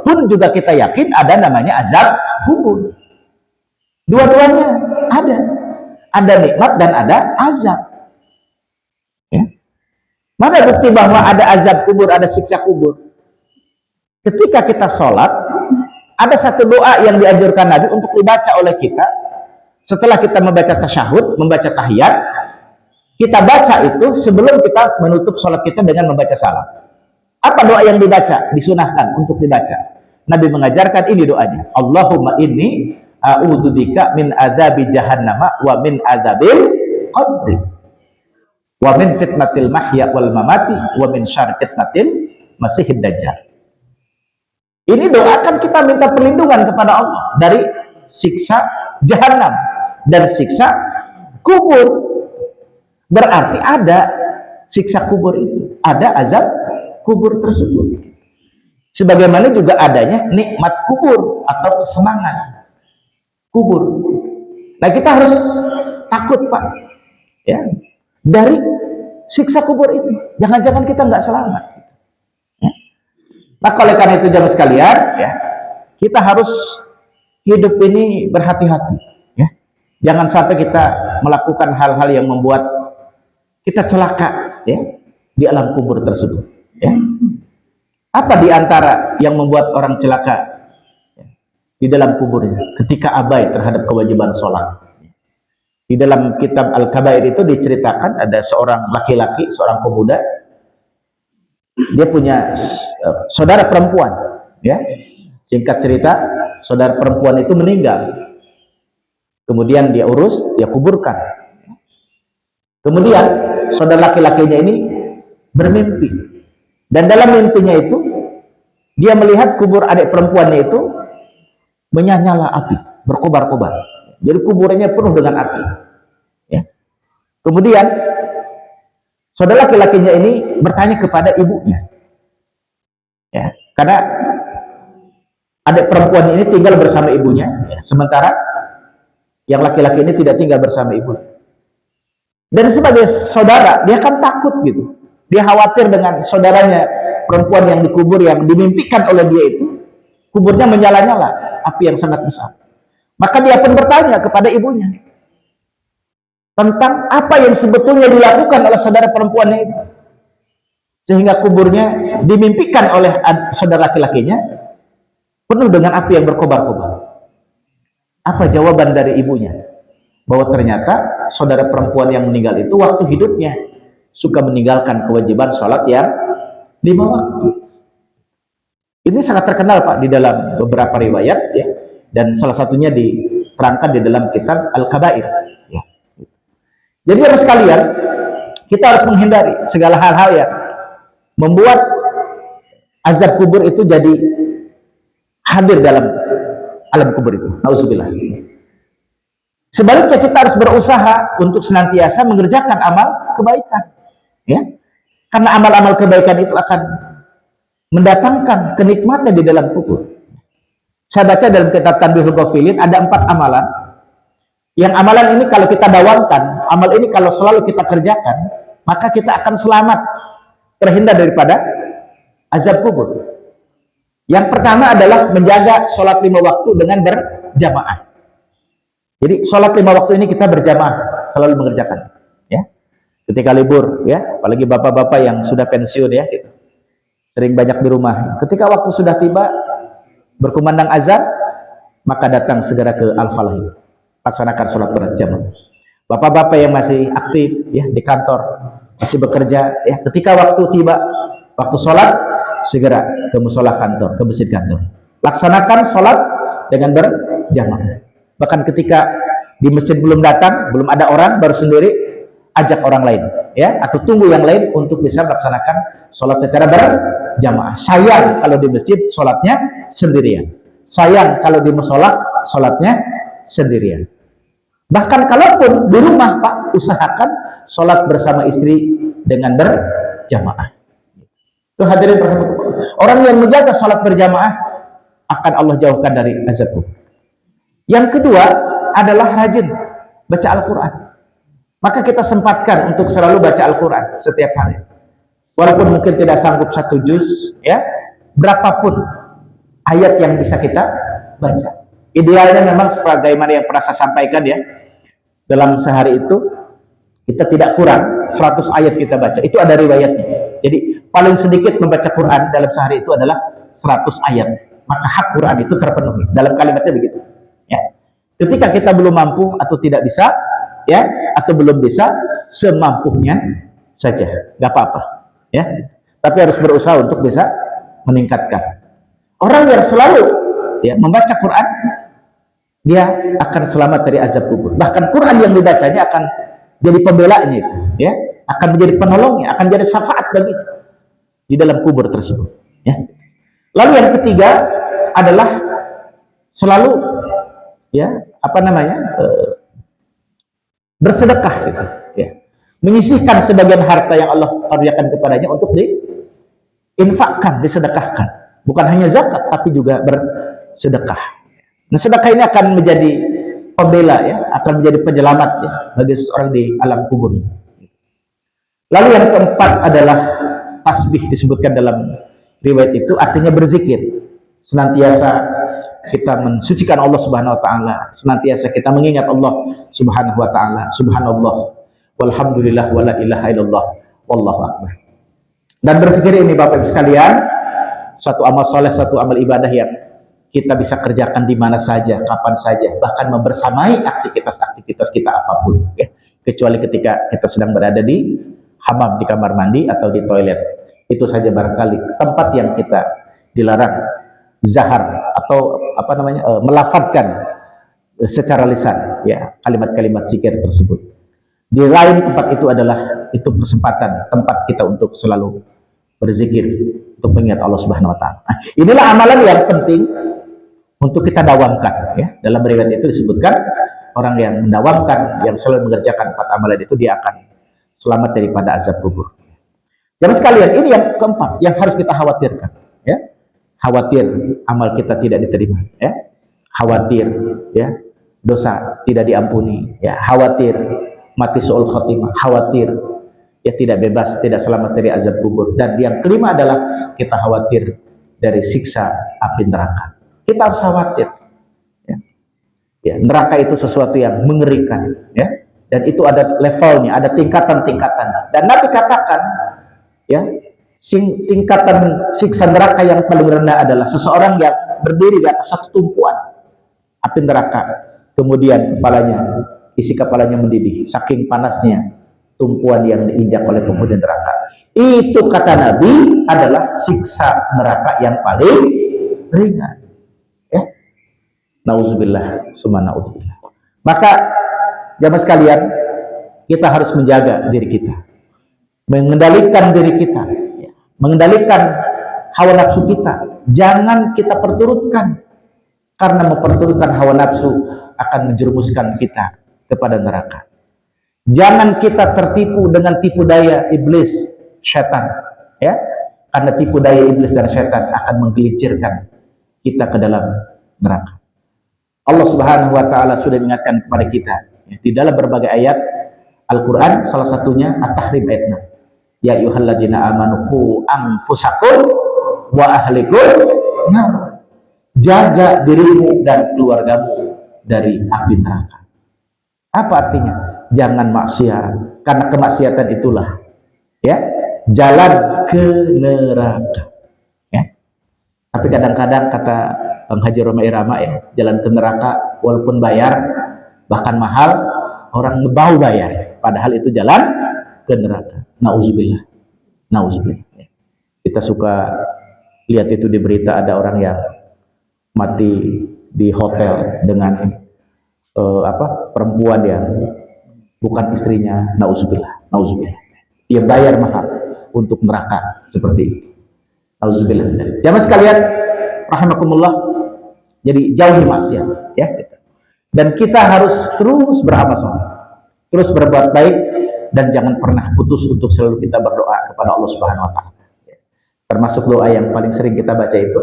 pun juga kita yakin ada namanya azab kubur. Dua-duanya ada. Ada nikmat dan ada azab. Ya. Mana bukti bahwa ada azab kubur, ada siksa kubur? Ketika kita sholat, ada satu doa yang dianjurkan Nabi untuk dibaca oleh kita. Setelah kita membaca tasyahud, membaca tahiyat, kita baca itu sebelum kita menutup sholat kita dengan membaca salam. Apa doa yang dibaca? Disunahkan untuk dibaca. Nabi mengajarkan ini doanya. Allahumma inni a'udzubika min adzabi jahannama wa min adzabil qabri wa min fitnatil mahya wal mamati wa min syarri fitnatil masihid dajjal. Ini doakan kita minta perlindungan kepada Allah dari siksa jahannam dan siksa kubur. Berarti ada siksa kubur itu, ada azab kubur tersebut. Sebagaimana juga adanya nikmat kubur atau kesenangan kubur. Nah kita harus takut Pak, ya, dari siksa kubur itu. Jangan-jangan kita nggak selamat. Ya. Nah oleh karena itu jamaah sekalian, ya, kita harus hidup ini berhati-hati. Ya. Jangan sampai kita melakukan hal-hal yang membuat kita celaka ya di alam kubur tersebut ya. Apa diantara yang membuat orang celaka ya, di dalam kuburnya ketika abai terhadap kewajiban sholat? Di dalam kitab Al-Kabair itu diceritakan ada seorang laki-laki, seorang pemuda, dia punya saudara perempuan ya. Singkat cerita, saudara perempuan itu meninggal, kemudian dia urus, dia kuburkan. Kemudian saudara laki-lakinya ini bermimpi. Dan dalam mimpinya itu, dia melihat kubur adik perempuannya itu menyala api, berkobar-kobar. Jadi kuburannya penuh dengan api. Ya. Kemudian saudara laki-lakinya ini bertanya kepada ibunya, ya, karena adik perempuan ini tinggal bersama ibunya, ya, sementara yang laki-laki ini tidak tinggal bersama ibunya. Dan sebagai saudara, dia kan takut gitu. Dia khawatir dengan saudaranya perempuan yang dikubur, yang dimimpikan oleh dia itu, kuburnya menyala-nyala, api yang sangat besar. Maka dia pun bertanya kepada ibunya tentang apa yang sebetulnya dilakukan oleh saudara perempuannya itu, sehingga kuburnya dimimpikan oleh saudara laki-lakinya penuh dengan api yang berkobar-kobar. Apa jawaban dari ibunya? Bahwa ternyata saudara perempuan yang meninggal itu waktu hidupnya suka meninggalkan kewajiban sholat yang 5 waktu. Ini sangat terkenal Pak di dalam beberapa riwayat, ya, dan salah satunya diterangkan di dalam kitab Al-Kabair, ya. Jadi harus sekalian, kita harus menghindari segala hal-hal yang membuat azab kubur itu jadi hadir dalam alam kubur itu. Nauzubillah. Sebaliknya kita harus berusaha untuk senantiasa mengerjakan amal kebaikan, ya, karena amal-amal kebaikan itu akan mendatangkan kenikmatan di dalam kubur. Saya baca dalam kitab Tanbihul Ghafilin ada 4 amalan. Yang amalan ini kalau kita dawamkan, amal ini kalau selalu kita kerjakan, maka kita akan selamat, terhindar daripada azab kubur. Yang pertama adalah menjaga sholat 5 waktu dengan berjamaah. Jadi sholat 5 waktu ini kita berjamaah, selalu mengerjakan, ya. Ketika libur, ya, apalagi bapak-bapak yang sudah pensiun, ya, gitu, sering banyak di rumah. Ketika waktu sudah tiba, berkumandang azan, maka datang segera ke Al-Falah, laksanakan sholat berjamaah. Bapak-bapak yang masih aktif, ya, di kantor, masih bekerja, ya, ketika waktu tiba, waktu sholat, segera ke musola kantor, ke masjid kantor, laksanakan sholat dengan berjamaah. Bahkan ketika di masjid belum datang, belum ada orang, baru sendiri, ajak orang lain, ya, atau tunggu yang lain untuk bisa melaksanakan sholat secara berjamaah. Sayang kalau di masjid sholatnya sendirian, sayang kalau di musola sholatnya sendirian. Bahkan kalaupun di rumah Pak, usahakan sholat bersama istri dengan berjamaah. Itu hadirin rahimahullah. Orang yang menjaga sholat berjamaah akan Allah jauhkan dari azab kubur. Yang kedua adalah rajin baca Al-Quran. Maka kita sempatkan untuk selalu baca Al-Quran setiap hari. Walaupun mungkin tidak sanggup 1 juz, ya, berapapun ayat yang bisa kita baca. Idealnya memang sebagaimana yang pernah saya sampaikan, ya, dalam sehari itu kita tidak kurang 100 ayat kita baca. Itu ada riwayatnya. Jadi paling sedikit membaca Quran dalam sehari itu adalah 100 ayat. Maka hak Quran itu terpenuhi. Dalam kalimatnya begitu. Ya. Ketika kita belum mampu atau tidak bisa, ya, atau belum bisa, semampunya saja, nggak apa-apa, ya. Tapi harus berusaha untuk bisa meningkatkan. Orang yang selalu, ya, membaca Quran, dia akan selamat dari azab kubur. Bahkan Quran yang dibacanya akan jadi pembelanya itu, ya, akan menjadi penolongnya, akan jadi syafaat baginya di dalam kubur tersebut, ya. Lalu yang ketiga adalah selalu, ya, apa namanya, bersedekah, gitu, ya, menyisihkan sebagian harta yang Allah karuniakan kepadanya untuk diinfakkan, disedekahkan, bukan hanya zakat tapi juga bersedekah. Nah, sedekah ini akan menjadi pembela, ya, akan menjadi penyelamat, ya, bagi seseorang di alam kuburnya. Lalu yang keempat adalah tasbih, disebutkan dalam riwayat itu artinya berzikir, senantiasa kita mensucikan Allah Subhanahu wa taala, senantiasa kita mengingat Allah Subhanahu wa taala, subhanallah walhamdulillah wala ilaha illallah wallahu akbar. Dan berzikir ini Bapak Ibu sekalian, satu amal soleh, satu amal ibadah yang kita bisa kerjakan di mana saja, kapan saja, bahkan membersamai aktivitas-aktivitas kita apapun, ya, kecuali ketika kita sedang berada di hammam, di kamar mandi atau di toilet. Itu saja barangkali tempat yang kita dilarang zahar atau apa namanya, melafadzkan secara lisan, ya, kalimat-kalimat zikir tersebut. Di lain tempat itu adalah itu kesempatan tempat kita untuk selalu berzikir untuk mengingat Allah Subhanahu wa taala. Nah, inilah amalan yang penting untuk kita dawamkan ya. Dalam riwayat itu disebutkan orang yang mendawamkan, yang selalu mengerjakan 4 amalan itu dia akan selamat daripada azab kubur. Jadi sekalian, ini yang keempat yang harus kita khawatirkan ya. Khawatir amal kita tidak diterima ya. Khawatir ya, dosa tidak diampuni ya. Khawatir mati su'ul khotimah, khawatir ya tidak bebas, tidak selamat dari azab kubur. Dan yang kelima adalah kita khawatir dari siksa api neraka. Kita harus khawatir ya. Ya, neraka itu sesuatu yang mengerikan ya, dan itu ada levelnya, ada tingkatan-tingkatan. Dan Nabi katakan ya, tingkatan siksa neraka yang paling rendah adalah seseorang yang berdiri di atas satu tumpuan api neraka, kemudian isi kepalanya mendidih saking panasnya tumpuan yang diinjak oleh penghuni neraka. Itu kata Nabi adalah siksa neraka yang paling ringan ya. Nauzubillah, summa nauzubillah. Maka jamaah sekalian, kita harus menjaga diri kita, mengendalikan diri kita ya, mengendalikan hawa nafsu kita. Jangan kita perturutkan, karena memperturutkan hawa nafsu akan menjerumuskan kita kepada neraka. Jangan kita tertipu dengan tipu daya iblis, syaitan ya, karena tipu daya iblis dan syaitan akan menggelincirkan kita ke dalam neraka. Allah Subhanahu wa taala sudah mengingatkan kepada kita ya, di dalam berbagai ayat Al-Qur'an, salah satunya At-Tahrim ayat 6. Ya ayyuhalladzina amanu qu anfusakum wa ahlikum nar. Jaga dirimu dan keluargamu dari api neraka. Apa artinya? Jangan maksiat, karena kemaksiatan itulah ya jalan ke neraka ya. Tapi kadang-kadang kata Bang Haji Roma Irama ya, jalan ke neraka walaupun bayar, bahkan mahal, orang ngebau bayar, padahal itu jalan ke neraka. Nauzubillah, nauzubillah ya. Kita suka lihat itu di berita, ada orang yang mati di hotel dengan perempuan yang bukan istrinya. Nauzubillah, nauzubillah. Dia bayar mahal untuk neraka seperti itu. Nauzubillah. Jamaah sekalian rahimakumullah, jadi jauhi maksiat ya. Dan kita harus terus beramal soleh, terus berbuat baik, dan jangan pernah putus untuk selalu kita berdoa kepada Allah Subhanahu wa taala. Termasuk doa yang paling sering kita baca itu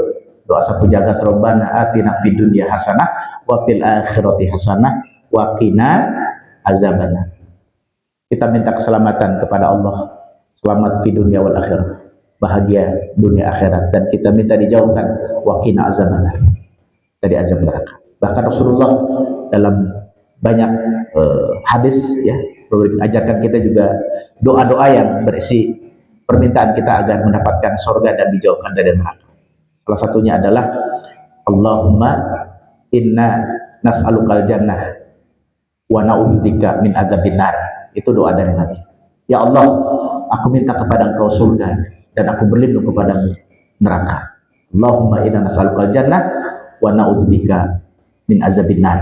doa sapu jagat, Rabbana atina fid dunya hasanah wa fil akhirati hasanah wa qina azabannar. Kita minta keselamatan kepada Allah, selamat di dunia wal akhirah, bahagia dunia akhirat, dan kita minta dijauhkan wa qina azabannar, dari azab neraka. Bahkan Rasulullah dalam banyak hadis ya mengajarkan kita juga doa-doa yang berisi permintaan kita agar mendapatkan surga dan dijauhkan dari neraka. Salah satunya adalah Allahumma inna nas'alukal jannah wa na'udzubika min adzabin nar. Itu doa dari Nabi. Ya Allah, aku minta kepada Engkau surga dan aku berlindung kepadamu neraka. Allahumma inna nas'alukal jannah wa na'udzubika min adzabin nar.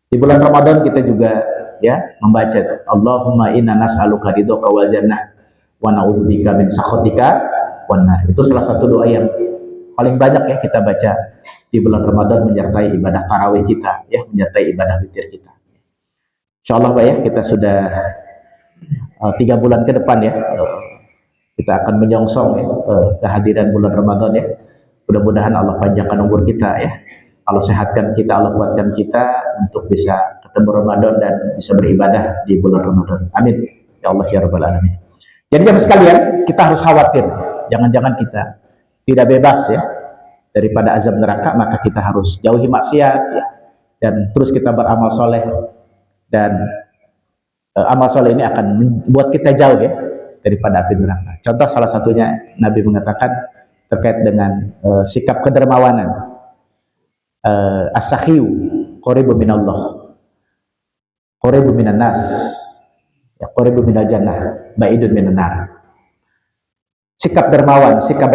Di bulan Ramadan kita juga ya membaca Allahumma inna nas'aluka ridhoka wal jannah wa na'udzubika min sakhatika wan nar. Itu salah satu doa yang paling banyak ya kita baca di bulan Ramadan, menyertai ibadah tarawih kita ya, menyertai ibadah witir kita. Insyaallah Pak ya, kita sudah 3 bulan ke depan ya, kita akan menyongsong ya, kehadiran bulan Ramadan ya. Mudah-mudahan Allah panjangkan umur kita ya, Allah sehatkan kita, Allah kuatkan kita untuk bisa ketemu Ramadan dan bisa beribadah di bulan Ramadan. Amin ya Allah ya rabbal alamin. Jadi jamaah sekalian, kita harus khawatir, jangan-jangan kita tidak bebas ya daripada azab neraka, maka kita harus jauhi maksiat ya, dan terus kita beramal soleh, dan amal soleh ini akan membuat kita jauh ya daripada api neraka. Contoh salah satunya Nabi mengatakan terkait dengan sikap kedermawanan, as-sakhiyu qaribu minallah, qaribu minan nas, ya qaribu minal jannah, ba'idun minan nar. Sikap dermawan, sikap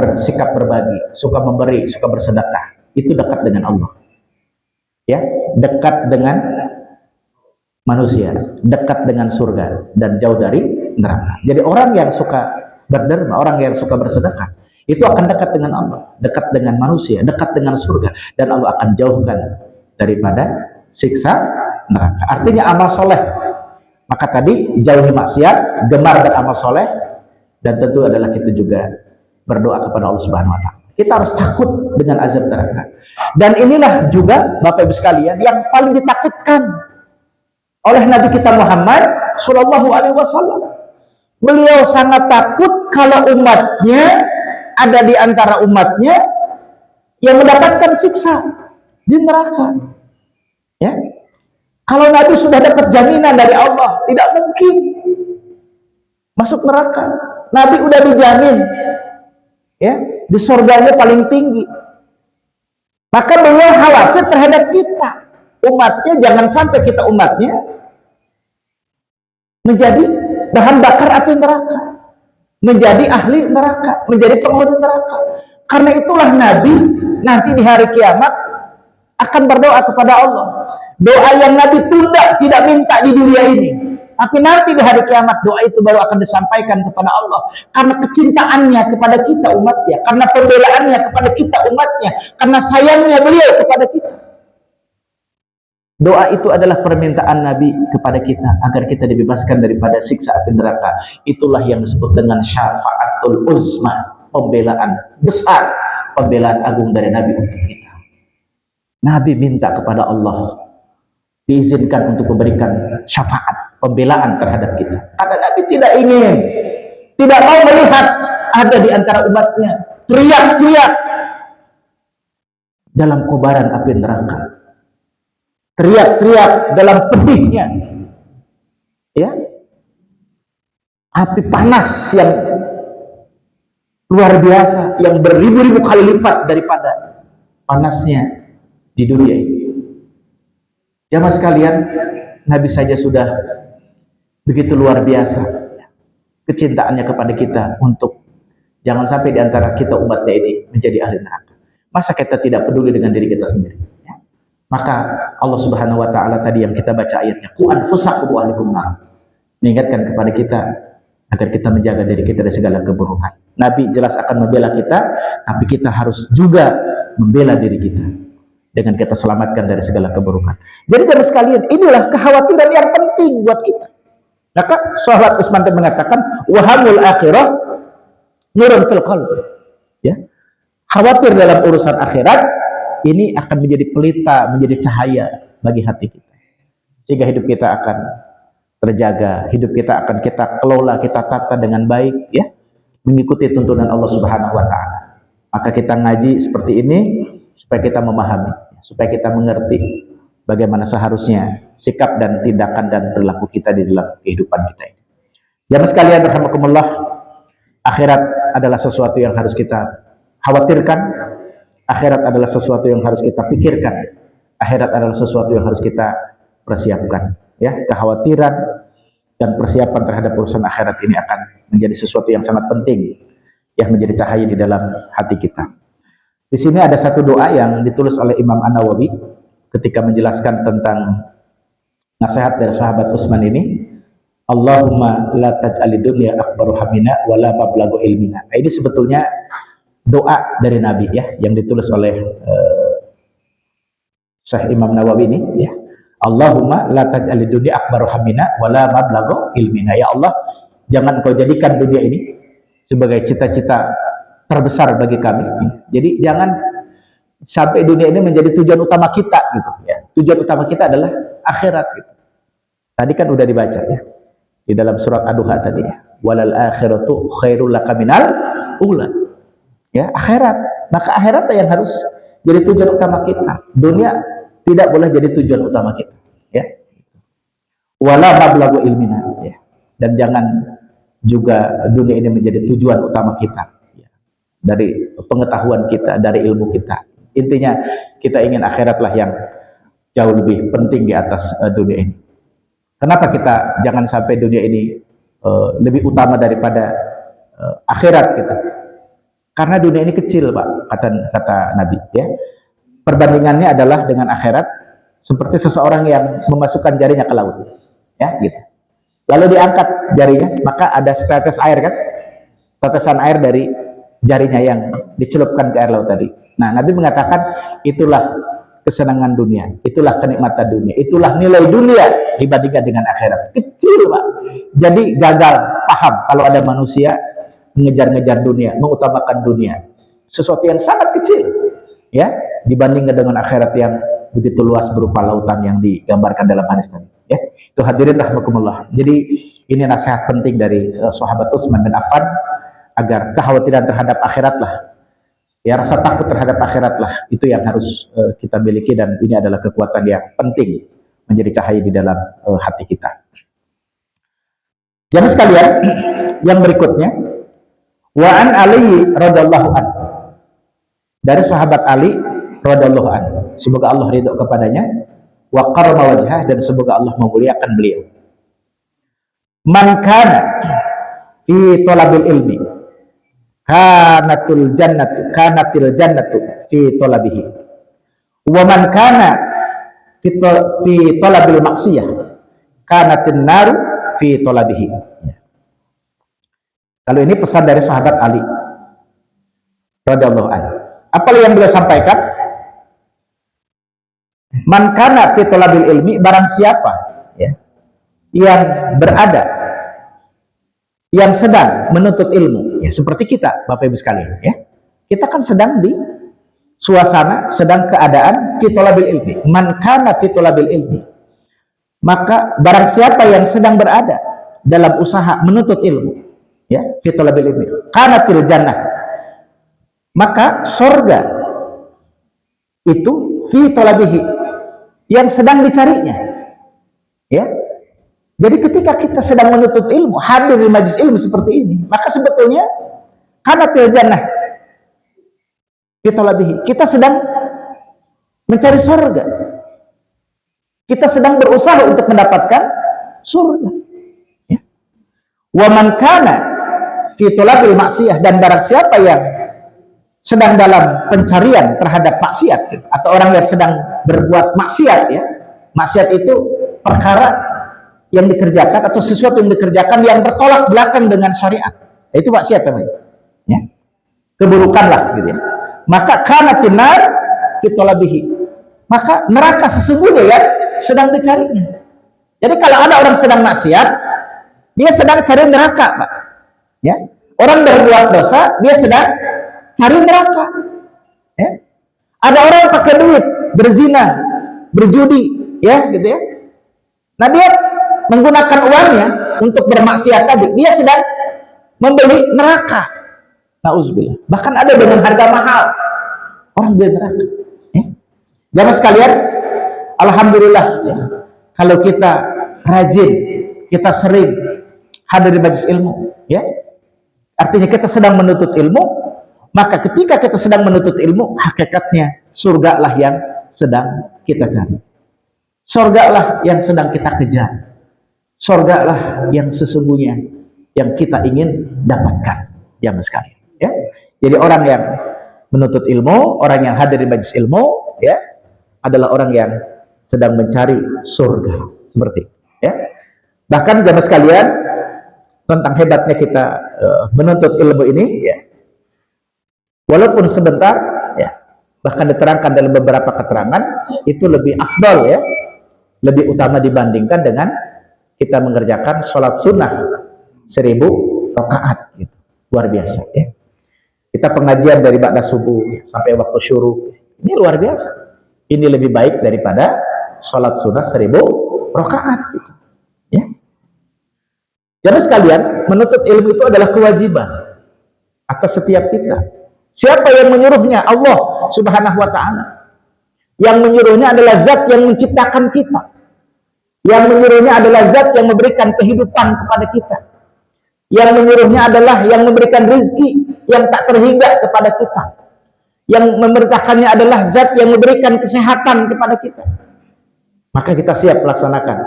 berbagi, suka memberi, suka bersedekah, itu dekat dengan Allah. Ya, dekat dengan manusia, dekat dengan surga, dan jauh dari neraka. Jadi orang yang suka berderma, orang yang suka bersedekah, itu akan dekat dengan Allah, dekat dengan manusia, dekat dengan surga, dan Allah akan jauhkan daripada siksa neraka. Artinya amal soleh. Maka tadi jauhi maksiat, gemar beramal soleh, dan tentu adalah kita juga berdoa kepada Allah Subhanahu Wa Taala. Kita harus takut dengan azab neraka. Dan inilah juga Bapak Ibu sekalian yang paling ditakutkan oleh Nabi kita Muhammad Shallallahu Alaihi Wasallam. Beliau sangat takut kalau umatnya, ada di antara umatnya yang mendapatkan siksa di neraka. Ya, kalau Nabi sudah dapat jaminan dari Allah, tidak mungkin masuk neraka. Nabi udah dijamin, ya, di surganya paling tinggi. Maka beliau khawatir terhadap kita, umatnya, jangan sampai kita umatnya menjadi bahan bakar api neraka, menjadi ahli neraka, menjadi penghuni neraka. Karena itulah Nabi nanti di hari kiamat akan berdoa kepada Allah. Doa yang Nabi tunda, tidak minta di dunia ini, tapi nanti di hari kiamat doa itu baru akan disampaikan kepada Allah. Karena kecintaannya kepada kita umatnya, karena pembelaannya kepada kita umatnya, karena sayangnya beliau kepada kita. Doa itu adalah permintaan Nabi kepada kita agar kita dibebaskan daripada siksa api neraka. Itulah yang disebut dengan syafaatul uzma, pembelaan besar, pembelaan agung dari Nabi untuk kita. Nabi minta kepada Allah diizinkan untuk memberikan syafaat, pembelaan terhadap kita. Karena Nabi tidak ingin, tidak mau melihat ada di antara umatnya teriak-teriak dalam kobaran api neraka, teriak-teriak dalam pedihnya, ya, api panas yang luar biasa, yang beribu-ribu kali lipat daripada panasnya di dunia ini. Jamaah sekalian, Nabi saja sudah begitu luar biasa kecintaannya kepada kita untuk jangan sampai di antara kita umatnya ini menjadi ahli neraka. Masa kita tidak peduli dengan diri kita sendiri? Ya. Maka Allah Subhanahu Wa Taala tadi yang kita baca ayatnya, Qu anfusakum wa ahlikum nar, mengingatkan kepada kita agar kita menjaga diri kita dari segala keburukan. Nabi jelas akan membela kita, tapi kita harus juga membela diri kita dengan kita selamatkan dari segala keburukan. Jadi jemaah sekalian, inilah kekhawatiran yang penting buat kita. Maka Sahabat Utsman mengatakan, wahamul akhirah nurun fil qalbi. Ya, khawatir dalam urusan akhirat ini akan menjadi pelita, menjadi cahaya bagi hati kita, sehingga hidup kita akan terjaga, hidup kita akan kita kelola, kita tata dengan baik, ya, mengikuti tuntunan Allah Subhanahu Wa Taala. Maka kita ngaji seperti ini supaya kita memahami, supaya kita mengerti bagaimana seharusnya sikap dan tindakan dan perilaku kita di dalam kehidupan kita ini. Jamaah sekalian rahimakumullah, akhirat adalah sesuatu yang harus kita khawatirkan, akhirat adalah sesuatu yang harus kita pikirkan, akhirat adalah sesuatu yang harus kita persiapkan. Ya, kekhawatiran dan persiapan terhadap urusan akhirat ini akan menjadi sesuatu yang sangat penting, yang menjadi cahaya di dalam hati kita. Di sini ada satu doa yang ditulis oleh Imam An-Nawawi ketika menjelaskan tentang nasihat dari sahabat Utsman ini. Allahumma la taj'alid dunya akbaru hamina wa la mablaghu ilmina. Ini sebetulnya doa dari Nabi, ya, yang ditulis oleh Syekh Imam Nawawi ini, ya. Allahumma la taj'alid dunya akbaru hamina wa la mablaghu ilmina. Ya Allah, jangan kau jadikan dunia ini sebagai cita-cita terbesar bagi kami. Jadi jangan sampai dunia ini menjadi tujuan utama kita, gitu, ya. Tujuan utama kita adalah akhirat, gitu. Tadi kan udah dibaca, ya, di dalam surat Ad-Duha tadi, ya. Walal akhiratu khairul laka minal ula. Ya, akhirat. Maka akhirat yang harus jadi tujuan utama kita. Dunia tidak boleh jadi tujuan utama kita, ya. Wala mablaghu ilmina, ya. Dan jangan juga dunia ini menjadi tujuan utama kita, dari pengetahuan kita, dari ilmu kita. Intinya kita ingin akhiratlah yang jauh lebih penting di atas dunia ini. Kenapa kita jangan sampai dunia ini lebih utama daripada akhirat kita? Karena dunia ini kecil, Pak, kata Nabi, ya. Perbandingannya adalah dengan akhirat seperti seseorang yang memasukkan jarinya ke laut, ya, gitu. Lalu diangkat jarinya, maka ada setetes air, kan? tetesan air dari jarinya yang dicelupkan ke air laut tadi. Nah, Nabi mengatakan itulah kesenangan dunia, itulah kenikmatan dunia, itulah nilai dunia dibandingkan dengan akhirat. Kecil, Pak. Jadi gagal paham kalau ada manusia mengejar-ngejar dunia, mengutamakan dunia. Sesuatu yang sangat kecil, ya, dibandingkan dengan akhirat yang begitu luas berupa lautan yang digambarkan dalam hadis tadi. Ya, itu hadirin rahmatullah. Jadi ini nasihat penting dari sahabat Utsman bin Affan agar kekhawatiran terhadap akhirat lah, ya, rasa takut terhadap akhirat lah, itu yang harus kita miliki, dan ini adalah kekuatan yang penting menjadi cahaya di dalam hati kita. Jamaah sekalian, yang berikutnya, wa an Ali radhiyallahu an, dari sahabat Ali radhiyallahu an, semoga Allah ridho kepadanya, wa qarrama wajhah, dan semoga Allah memuliakan beliau. Man kana fi talabil ilmi kanatil jannatu fi talabihi, wa man kana fi talabil maksiyah kanatin naru fi talabihi. Kalau ini pesan dari sahabat Ali radhiyallahu anhu. Apa yang beliau sampaikan? Man kana fi talabil ilmi, barang siapa, ya, yang berada, yang sedang menuntut ilmu, ya, seperti kita, Bapak Ibu sekalian, ya, kita kan sedang di suasana, sedang keadaan fitolabil ilmi. Man kana fitolabil ilmi, maka barang siapa yang sedang berada dalam usaha menuntut ilmu, ya, fitolabil ilmi, kanatil jannah, maka sorga itu fitolabihi, yang sedang dicarinya, ya. Jadi ketika kita sedang menuntut ilmu, hadir di majelis ilmu seperti ini, maka sebetulnya kanatil jannah kita sedang mencari surga. Kita sedang berusaha untuk mendapatkan surga. Ya. Wa man kana fi talabil maksiyah, dan barang siapa yang sedang dalam pencarian terhadap maksiat, atau orang yang sedang berbuat maksiat, ya. Maksiat itu perkara yang dikerjakan atau sesuatu yang dikerjakan yang bertolak belakang dengan syariat, itu maksiat namanya, ya, keburukan lah, gitu ya. Maka kanatin nar fi talabihi, maka neraka sesungguhnya ya sedang dicarinya. Jadi kalau ada orang sedang maksiat, dia sedang cari neraka, Pak, ya. Orang berbuat dosa, dia sedang cari neraka, ya. Ada orang yang pakai duit berzina, berjudi, ya, gitu ya. Nah, dia menggunakan uangnya untuk bermaksiat tadi, dia sedang membeli neraka. Nauzubillah. Bahkan ada dengan harga mahal orang beli neraka. Ya. Jamaah sekalian, alhamdulillah, ya, kalau kita rajin, kita sering hadir di majelis ilmu, ya, artinya kita sedang menuntut ilmu. Maka ketika kita sedang menuntut ilmu, hakikatnya surga lah yang sedang kita cari, surga lah yang sedang kita kejar, surga lah yang sesungguhnya yang kita ingin dapatkan, jamaah sekalian, ya. Jadi orang yang menuntut ilmu, orang yang hadir di majelis ilmu, ya, adalah orang yang sedang mencari surga, seperti, ya. Bahkan jamaah sekalian, tentang hebatnya kita menuntut ilmu ini, ya, walaupun sebentar, ya, bahkan diterangkan dalam beberapa keterangan, itu lebih afdal, ya, lebih utama dibandingkan dengan kita mengerjakan sholat sunnah 1000 rakaat, gitu. Luar biasa, ya. Kita pengajian dari ba'da subuh, ya, sampai waktu syuruk, ini luar biasa. Ini lebih baik daripada sholat sunnah 1000 rakaat, gitu, ya. Jadi sekalian, menuntut ilmu itu adalah kewajiban atas setiap kita. Siapa yang menyuruhnya? Allah Subhanahu wa ta'ala. Yang menyuruhnya adalah zat yang menciptakan kita. Yang menyuruhnya adalah zat yang memberikan kehidupan kepada kita. Yang menyuruhnya adalah yang memberikan rezeki yang tak terhingga kepada kita. Yang memerintahkannya adalah zat yang memberikan kesehatan kepada kita. Maka kita siap melaksanakan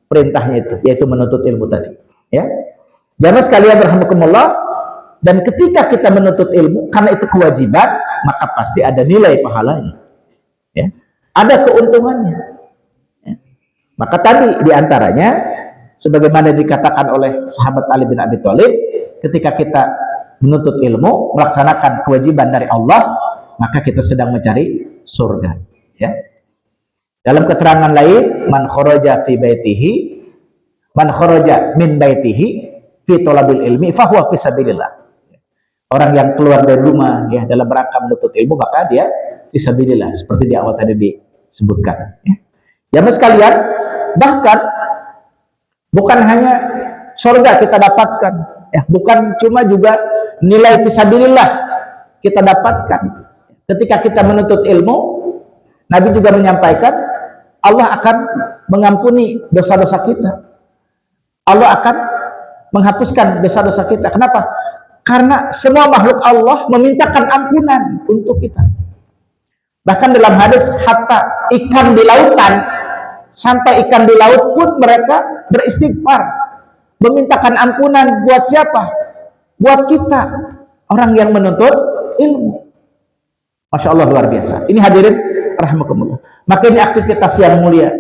perintahnya itu, yaitu menuntut ilmu tadi, ya. Jamaah sekalian rahimakumullah, dan ketika kita menuntut ilmu karena itu kewajiban, maka pasti ada nilai pahalanya, ya. Ada keuntungannya, ya. Maka tadi diantaranya sebagaimana dikatakan oleh sahabat Ali bin Abi Thalib, ketika kita menuntut ilmu, melaksanakan kewajiban dari Allah, maka kita sedang mencari surga. Ya. Dalam keterangan lain, man kharaja min baitihi fi talabil ilmi fahuwa fi sabilillah. Orang yang keluar dari rumah ya dalam rangka menuntut ilmu, maka dia fi sabilillah, seperti di awal tadi disebutkan. Ya. Jamaah sekalian, bahkan bukan hanya surga kita dapatkan, ya, bukan cuma juga nilai fi sabilillah kita dapatkan. Ketika kita menuntut ilmu, Nabi juga menyampaikan Allah akan mengampuni dosa-dosa kita. Allah akan menghapuskan dosa-dosa kita. Kenapa? Karena semua makhluk Allah memintakan ampunan untuk kita. Bahkan dalam hadis, hatta ikan di lautan, sampai ikan di laut pun mereka beristighfar, memintakan ampunan buat siapa? Buat kita, orang yang menuntut ilmu. Masya Allah, luar biasa. Ini hadirin rahimakumullah. Maka ini aktivitas yang mulia,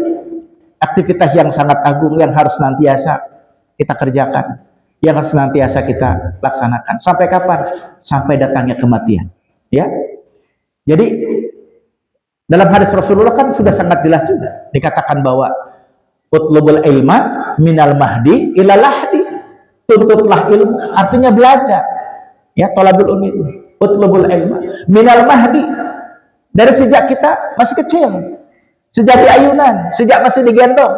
aktivitas yang sangat agung, yang harus senantiasa kita kerjakan, yang harus senantiasa kita laksanakan. Sampai kapan? Sampai datangnya kematian. Ya. Jadi dalam hadis Rasulullah kan sudah sangat jelas juga dikatakan bahwa utlubul ilma minal mahdi ilal lahdi. Tuntutlah ilmu, artinya belajar. Ya, thalabul ilmi, utlubul ilma minal mahdi, dari sejak kita masih kecil, sejak di ayunan, sejak masih digendong.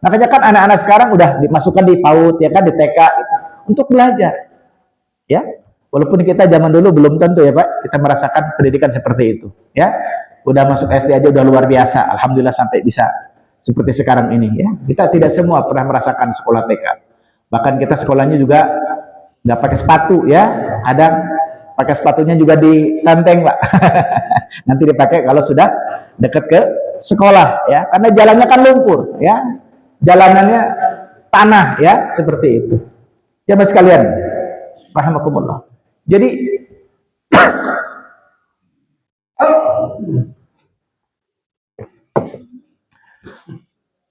Makanya kan anak-anak sekarang udah dimasukkan di PAUD, ya kan, di TK gitu, untuk belajar. Ya, walaupun kita zaman dulu belum tentu ya Pak, kita merasakan pendidikan seperti itu. Ya, udah masuk SD aja udah luar biasa. Alhamdulillah sampai bisa seperti sekarang ini. Ya, kita tidak semua pernah merasakan sekolah TK. Bahkan kita sekolahnya juga nggak pakai sepatu, ya, kadang pakai sepatunya juga ditenteng Pak. Nanti dipakai kalau sudah dekat ke sekolah, ya, karena jalannya kan lumpur, ya, jalanannya tanah, ya, seperti itu. Ya mas sekalian, rahimakumullah. Jadi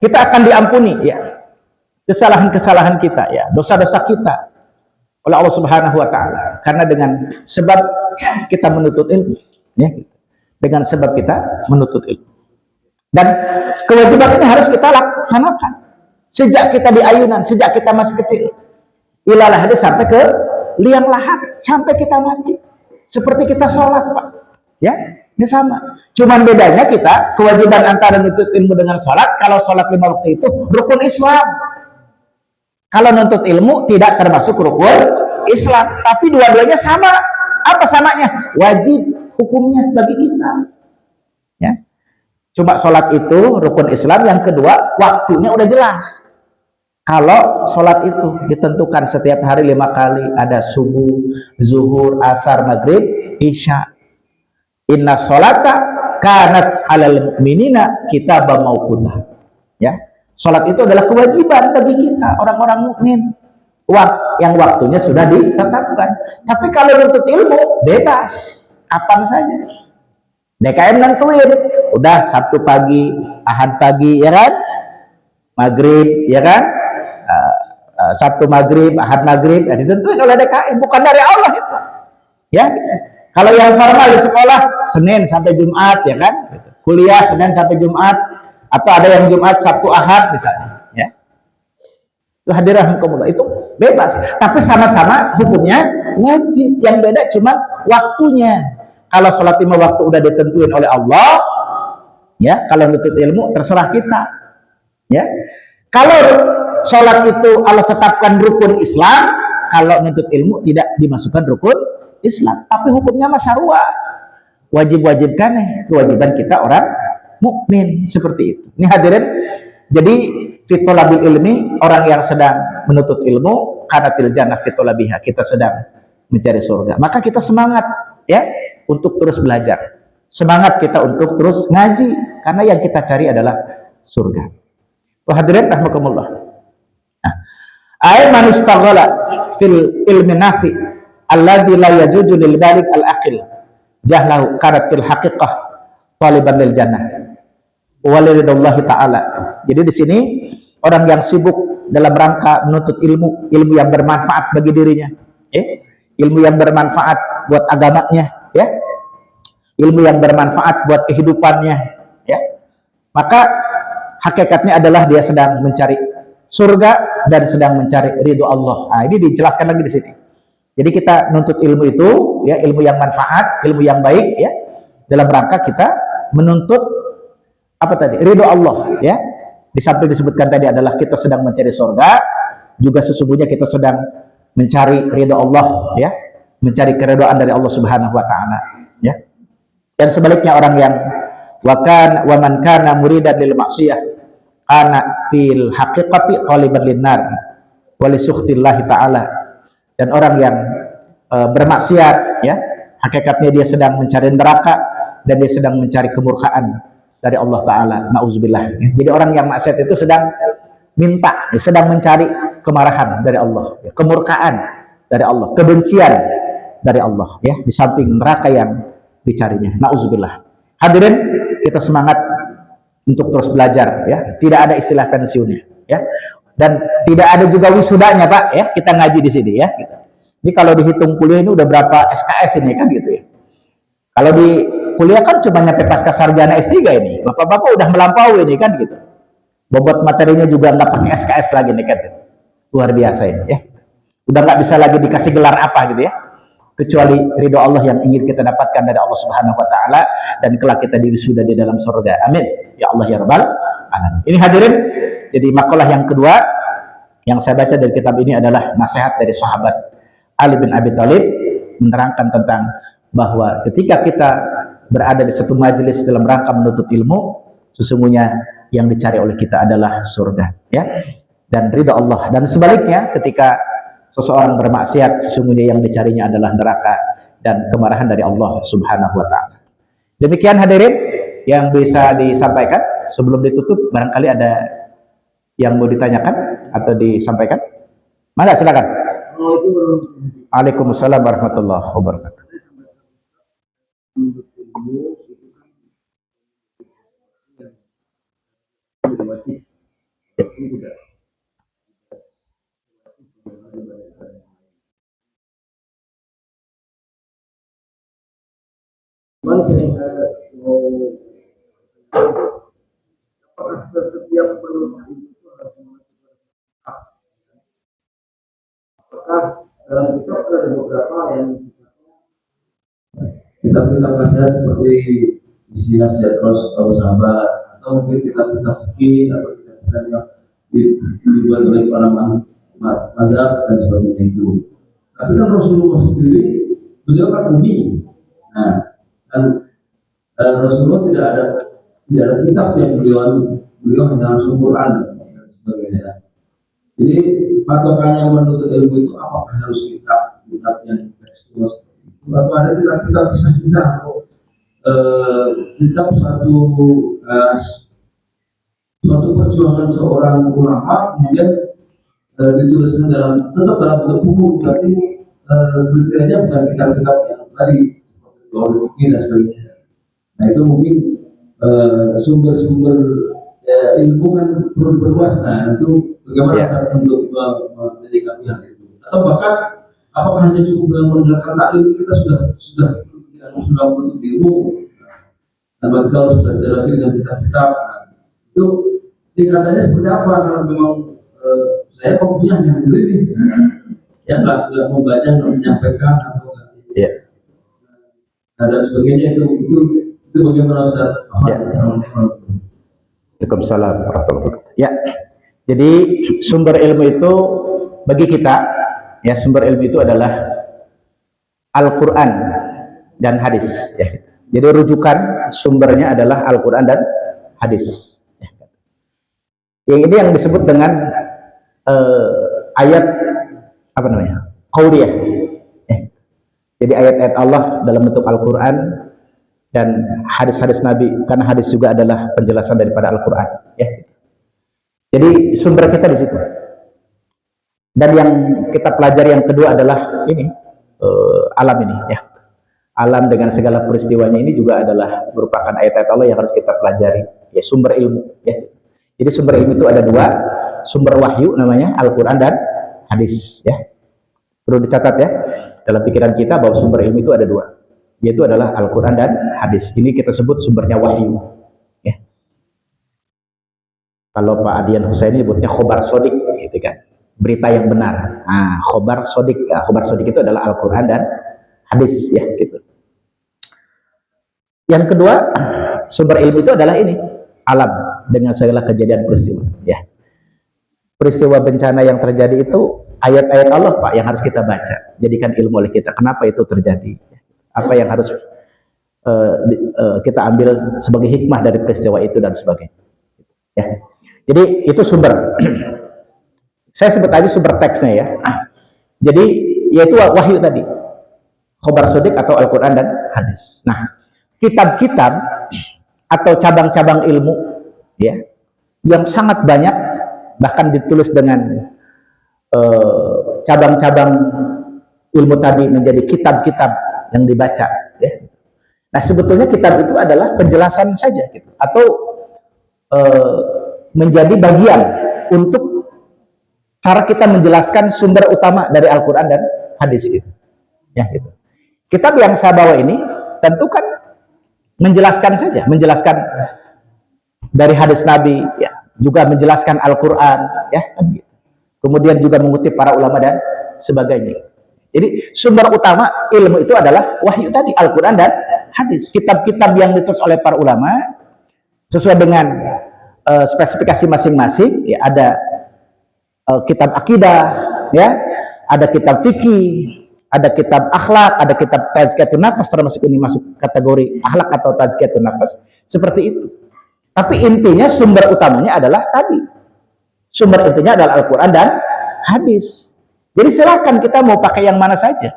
kita akan diampuni, ya, kesalahan-kesalahan kita, ya, dosa-dosa kita oleh Allah Subhanahu wa taala, karena dengan sebab kita menuntut ilmu, ya, dengan sebab kita menuntut ilmu. Dan kewajiban ini harus kita laksanakan sejak kita di ayunan, sejak kita masih kecil, ilalah hadis, sampai ke liang lahat, sampai kita mati. Seperti kita sholat Pak, ya, ini sama. Cuman bedanya kita kewajiban antara menuntut ilmu dengan sholat. Kalau sholat 5 waktu itu rukun Islam, kalau nuntut ilmu tidak termasuk rukun Islam, tapi dua-duanya sama. Apa samanya? Wajib hukumnya bagi kita. Ya. Cuma sholat itu rukun Islam, yang kedua waktunya udah jelas. Kalau sholat itu ditentukan setiap hari 5 kali, ada subuh, zuhur, asar, maghrib, isya. Inna sholata kanat alal mu'minina kitaban mauqutah. Ya. Sholat itu adalah kewajiban bagi kita, orang-orang mukmin, yang waktunya sudah ditetapkan. Tapi kalau nuntut ilmu, bebas, kapan saja. DKM nentuin, udah Sabtu pagi, Ahad pagi, ya kan? Maghrib, ya kan? Sabtu maghrib, Ahad maghrib, ya ditentuin oleh DKM, bukan dari Allah itu. Ya, kalau yang formal di sekolah, Senin sampai Jumat, ya kan? Kuliah Senin sampai Jumat, atau ada yang Jumat, Sabtu, Ahad misalnya, ya. Itu hadirin kaum, itu bebas, tapi sama-sama hukumnya wajib. Yang beda cuma waktunya. Kalau sholat 5 waktu udah ditentuin oleh Allah, ya, kalau nuntut ilmu terserah kita, ya. Kalau sholat itu Allah tetapkan rukun Islam, kalau nuntut ilmu tidak dimasukkan rukun Islam, tapi hukumnya masyarua, wajib-wajibkan, kewajiban kita orang mukmin, seperti itu. Ini hadirin, jadi fitolabil ilmi, orang yang sedang menuntut ilmu, kanatil jannah fitolabiha, kita sedang mencari surga, maka kita semangat, ya, untuk terus belajar, semangat kita untuk terus ngaji, karena yang kita cari adalah surga. Hadirin rahmakumullah. Ay man istaghala fil ilmi nafi alladzi la yajuzu lil balik al aqil jahlahu kanat fil haqiqah taliban lil jannah walidallahi ta'ala. Jadi di sini orang yang sibuk dalam rangka menuntut ilmu, ilmu yang bermanfaat bagi dirinya, ilmu yang bermanfaat buat agamanya, ya, ilmu yang bermanfaat buat kehidupannya, ya, maka hakikatnya adalah dia sedang mencari surga dan sedang mencari ridho Allah. Nah, ini dijelaskan lagi di sini. Jadi kita nuntut ilmu itu, ya, ilmu yang manfaat, ilmu yang baik, ya, dalam rangka kita menuntut apa tadi? Ridho Allah, ya. Di samping disebutkan tadi adalah kita sedang mencari surga, juga sesungguhnya kita sedang mencari ridho Allah, ya, mencari keridhaan dari Allah Subhanahu wa taala, ya. Dan sebaliknya orang yang wa man kana muridan lil maksiyah ana fil haqiqati taliban linnar wa li sukhtillahi taala. Dan orang yang bermaksiat, ya, hakikatnya dia sedang mencari neraka dan dia sedang mencari kemurkaan dari Allah taala. Nauzubillah. Jadi orang yang maksiat itu sedang minta, sedang mencari kemarahan dari Allah, ya, kemurkaan dari Allah, kebencian dari Allah, ya, di samping neraka yang dicarinya. Nauzubillah. Hadirin, kita semangat untuk terus belajar, ya. Tidak ada istilah pensiunnya, ya. Dan tidak ada juga wisudanya, Pak, ya. Kita ngaji di sini, ya. Gitu. Ini kalau dihitung kuliah ini udah berapa SKS ini kan gitu, ya. Kalau di kuliah kan cuma nyampe pasca sarjana S3 ini. Bapak-bapak udah melampaui ini kan gitu. Bobot materinya juga nggak pakai SKS lagi nih kan. Luar biasa ini, ya. Udah nggak bisa lagi dikasih gelar apa gitu, ya, kecuali ridho Allah yang ingin kita dapatkan dari Allah Subhanahu wa taala dan kelak kita diwisuda di dalam surga. Amin. Ya Allah ya rabbal alamin. Ini hadirin, jadi makalah yang kedua yang saya baca dari kitab ini adalah nasihat dari sahabat Ali bin Abi Thalib, menerangkan tentang bahwa ketika kita berada di satu majelis dalam rangka menuntut ilmu, sesungguhnya yang dicari oleh kita adalah surga, ya, dan ridha Allah. Dan sebaliknya, ketika seseorang bermaksiat, sesungguhnya yang dicarinya adalah neraka dan kemarahan dari Allah Subhanahu wa taala. Demikian hadirin yang bisa disampaikan. Sebelum ditutup, barangkali ada yang mau ditanyakan atau disampaikan. Mana, silakan. Waalaikumsalam warahmatullahi wabarakatuh. Setiap penumpang itu harus apakah dalam kitab ada beberapa yang kita nasihat seperti isi nasihat Rasul sahabat, atau mungkin kita fikih, atau kita yang dibuat oleh para mazhab dan sebagainya itu. Tapi kan Rasulullah sendiri, beliau kan ummi. Nah, dan Rasulullah tidak ada kitab yang beliau hanya langsung Quran dan sebagainya. Jadi patokannya menuntut ilmu itu apakah harus kitab yang tekstual seperti itu, atau ada kitab kisah-kisah atau kitab suatu perjuangan seorang ulama kemudian dituliskan tetap dalam bentuk buku, tapi kriterianya bukan kitab-kitab yang tadi seperti teologi dan sebagainya. Nah, itu mungkin sumber-sumber ilmu kan perlu berluas. Nah, itu bagaimana cara untuk menyikapi hal itu? Atau bahkan apakah hanya cukup dengan mendengarkan taklim kita sudah menuntut ilmu, tanpa kita harus belajar lagi dengan kitab-kitab. Nah, itu tingkatannya seperti apa? Kalau memang saya kopinya hanya begini, ya nggak membaca, nggak menyampaikan atau nggak. Nah, dan sebagainya itu bagaimana Ustaz? Waalaikumsalam warahmatullahi wabarakatuh. Ya, jadi sumber ilmu itu bagi kita, ya, sumber ilmu itu adalah Al-Quran dan hadis, ya. Jadi rujukan sumbernya adalah Al-Quran dan hadis, ya. Yang ini yang disebut dengan ayat apa namanya, qauliyah, ya. Jadi ayat-ayat Allah dalam bentuk Al-Quran dan hadis-hadis Nabi, karena hadis juga adalah penjelasan daripada Al-Quran, ya. Jadi sumber kita di situ. Dan yang kita pelajari yang kedua adalah ini, alam ini, ya. Alam dengan segala peristiwanya ini juga adalah merupakan ayat-ayat Allah yang harus kita pelajari, ya, sumber ilmu, ya. Jadi sumber ilmu itu ada dua, sumber wahyu namanya Al-Quran dan hadis, ya. Perlu dicatat, ya. Dalam pikiran kita bahwa sumber ilmu itu ada dua, yaitu adalah Al-Quran dan hadis. Ini kita sebut sumbernya wahyu. Ya. Kalau Pak Adian Husaini sebutnya khobar sodik, gitu kan, berita yang benar. Nah, khobar sodik, khobar sodik itu adalah Al-Quran dan hadis, ya, gitu. Yang kedua, sumber ilmu itu adalah ini, alam dengan segala kejadian peristiwa. Ya, peristiwa bencana yang terjadi itu ayat-ayat Allah, Pak, yang harus kita baca, jadikan ilmu oleh kita. Kenapa itu terjadi? Apa yang harus kita ambil sebagai hikmah dari peristiwa itu dan sebagainya. Ya. Jadi itu sumber. Saya sebut aja sumber teksnya ya. Jadi yaitu wahyu tadi, khobar sodik atau Al-Quran dan hadis. Nah, kitab-kitab atau cabang-cabang ilmu ya yang sangat banyak, bahkan ditulis dengan cabang-cabang ilmu tadi menjadi kitab-kitab yang dibaca ya. Nah, sebetulnya kitab itu adalah penjelasan saja gitu, atau menjadi bagian untuk cara kita menjelaskan sumber utama dari Al-Quran dan hadis gitu. Ya gitu. Kitab yang saya bawa ini tentu kan menjelaskan saja, menjelaskan dari hadis Nabi ya, juga menjelaskan Al-Quran ya kan gitu. Kemudian juga mengutip para ulama dan sebagainya. Jadi sumber utama ilmu itu adalah wahyu tadi, Al-Quran dan hadis. Kitab-kitab yang ditulis oleh para ulama sesuai dengan spesifikasi masing-masing ya, ada kitab akidah ya, ada kitab fikih, ada kitab akhlak, ada kitab tazkiyatun nafas, termasuk ini masuk kategori akhlak atau tazkiyatun nafas, seperti itu. Tapi intinya sumber utamanya adalah tadi, sumber intinya adalah Al-Quran dan hadis. Jadi silakan kita mau pakai yang mana saja.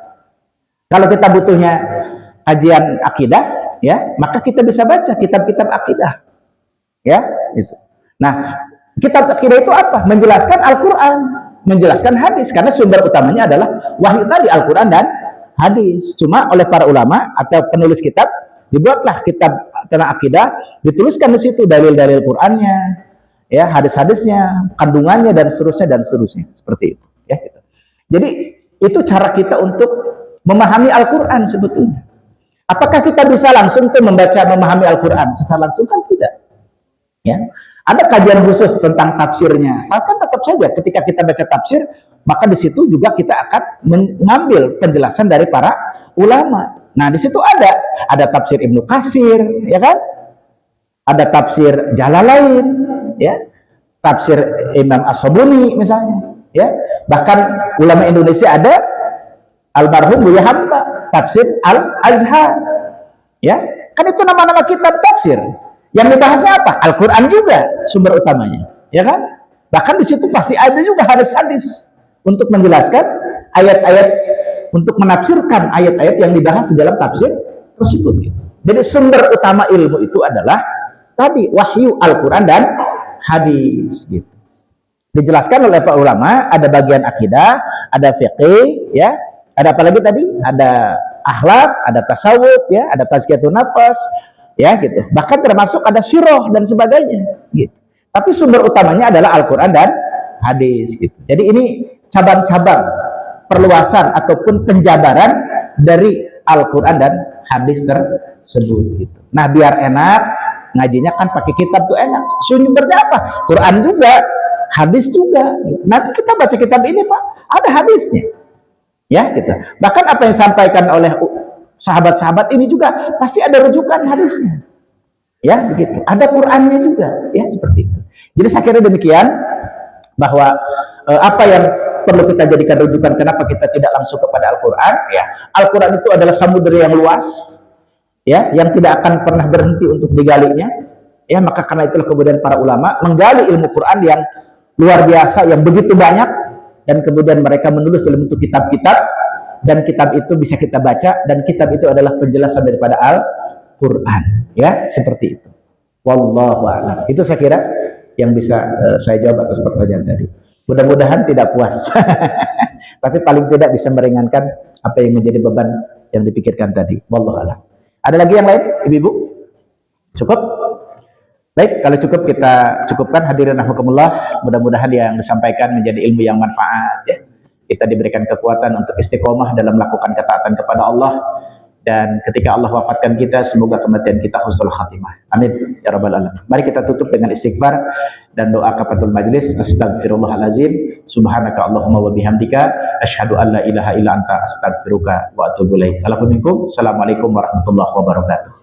Kalau kita butuhnya kajian akidah ya, maka kita bisa baca kitab-kitab akidah ya itu. Nah, kitab akidah itu apa? Menjelaskan Al-Quran, menjelaskan hadis, karena sumber utamanya adalah wahyu tadi, Al-Quran dan hadis. Cuma oleh para ulama atau penulis kitab dibuatlah kitab tentang akidah, dituliskan di situ dalil-dalil Qur'annya, ya, hadis-hadisnya, kandungannya dan seterusnya seperti itu. Ya, gitu. Jadi itu cara kita untuk memahami Al-Quran sebetulnya. Apakah kita bisa langsung tuh memahami Al-Quran secara langsung? Kan tidak. Ya, ada kajian khusus tentang tafsirnya. Maka tetap saja ketika kita baca tafsir, maka di situ juga kita akan mengambil penjelasan dari para ulama. Nah, di situ ada tafsir Ibnu Katsir, ya kan? Ada tafsir Jalalain, ya, tafsir Imam As-Sabuni misalnya, ya. Bahkan ulama Indonesia ada almarhum Buya Hamka, tafsir Al-Azhar, ya. Kan itu nama-nama kitab tafsir. Yang dibahasnya apa? Al-Quran juga sumber utamanya, ya kan? Bahkan di situ pasti ada juga hadis-hadis untuk menjelaskan ayat-ayat, untuk menafsirkan ayat-ayat yang dibahas di dalam tafsir tersebut. Gitu. Jadi sumber utama ilmu itu adalah tadi wahyu Al-Quran dan hadis. Gitu. Dijelaskan oleh para ulama, ada bagian akidah, ada fiqih, ya, ada apa lagi tadi? Ada akhlak, ada tasawuf, ya, ada tazkiyatun nafas. Ya gitu, bahkan termasuk ada sirah dan sebagainya gitu. Tapi sumber utamanya adalah Al-Quran dan hadis gitu. Jadi ini cabang-cabang perluasan ataupun penjabaran dari Al-Quran dan hadis tersebut gitu. Nah, biar enak ngajinya kan pakai kitab tuh enak. Sumbernya apa? Quran juga, hadis juga gitu. Nanti kita baca kitab ini, Pak, ada hadisnya. Ya gitu. Bahkan apa yang disampaikan oleh sahabat-sahabat ini juga pasti ada rujukan hadisnya, ya begitu. Ada Qur'annya juga, ya seperti itu. Jadi saya kira demikian bahwa apa yang perlu kita jadikan rujukan kenapa kita tidak langsung kepada Al-Quran, ya. Al-Quran itu adalah samudera yang luas, ya, yang tidak akan pernah berhenti untuk digalinya, ya. Maka karena itulah kemudian para ulama menggali ilmu Quran yang luar biasa, yang begitu banyak, dan kemudian mereka menulis dalam bentuk kitab-kitab. Dan kitab itu bisa kita baca, dan kitab itu adalah penjelasan daripada Al-Quran, ya, seperti itu. Wallahu a'lam. Itu saya kira yang bisa saya jawab atas pertanyaan tadi. Mudah-mudahan tidak puas, tapi paling tidak bisa meringankan apa yang menjadi beban yang dipikirkan tadi. Wallahu a'lam. Ada lagi yang lain, ibu-ibu? Cukup? Baik, kalau cukup kita cukupkan. Hadirin rahimakumullah. Mudah-mudahan yang disampaikan menjadi ilmu yang manfaat, ya. kita diberikan kekuatan untuk istiqomah dalam melakukan ketaatan kepada Allah, dan ketika Allah wafatkan kita, semoga kematian kita husnul khatimah. Amin ya rabbal alamin. Mari kita tutup dengan istighfar dan doa kafatul majlis. Astagfirullahalazim, subhanaka Allahumma wa bihamdika, asyhadu an la ilaha illa anta, astaghfiruka wa atubu ilaik. Assalamualaikum warahmatullahi wabarakatuh.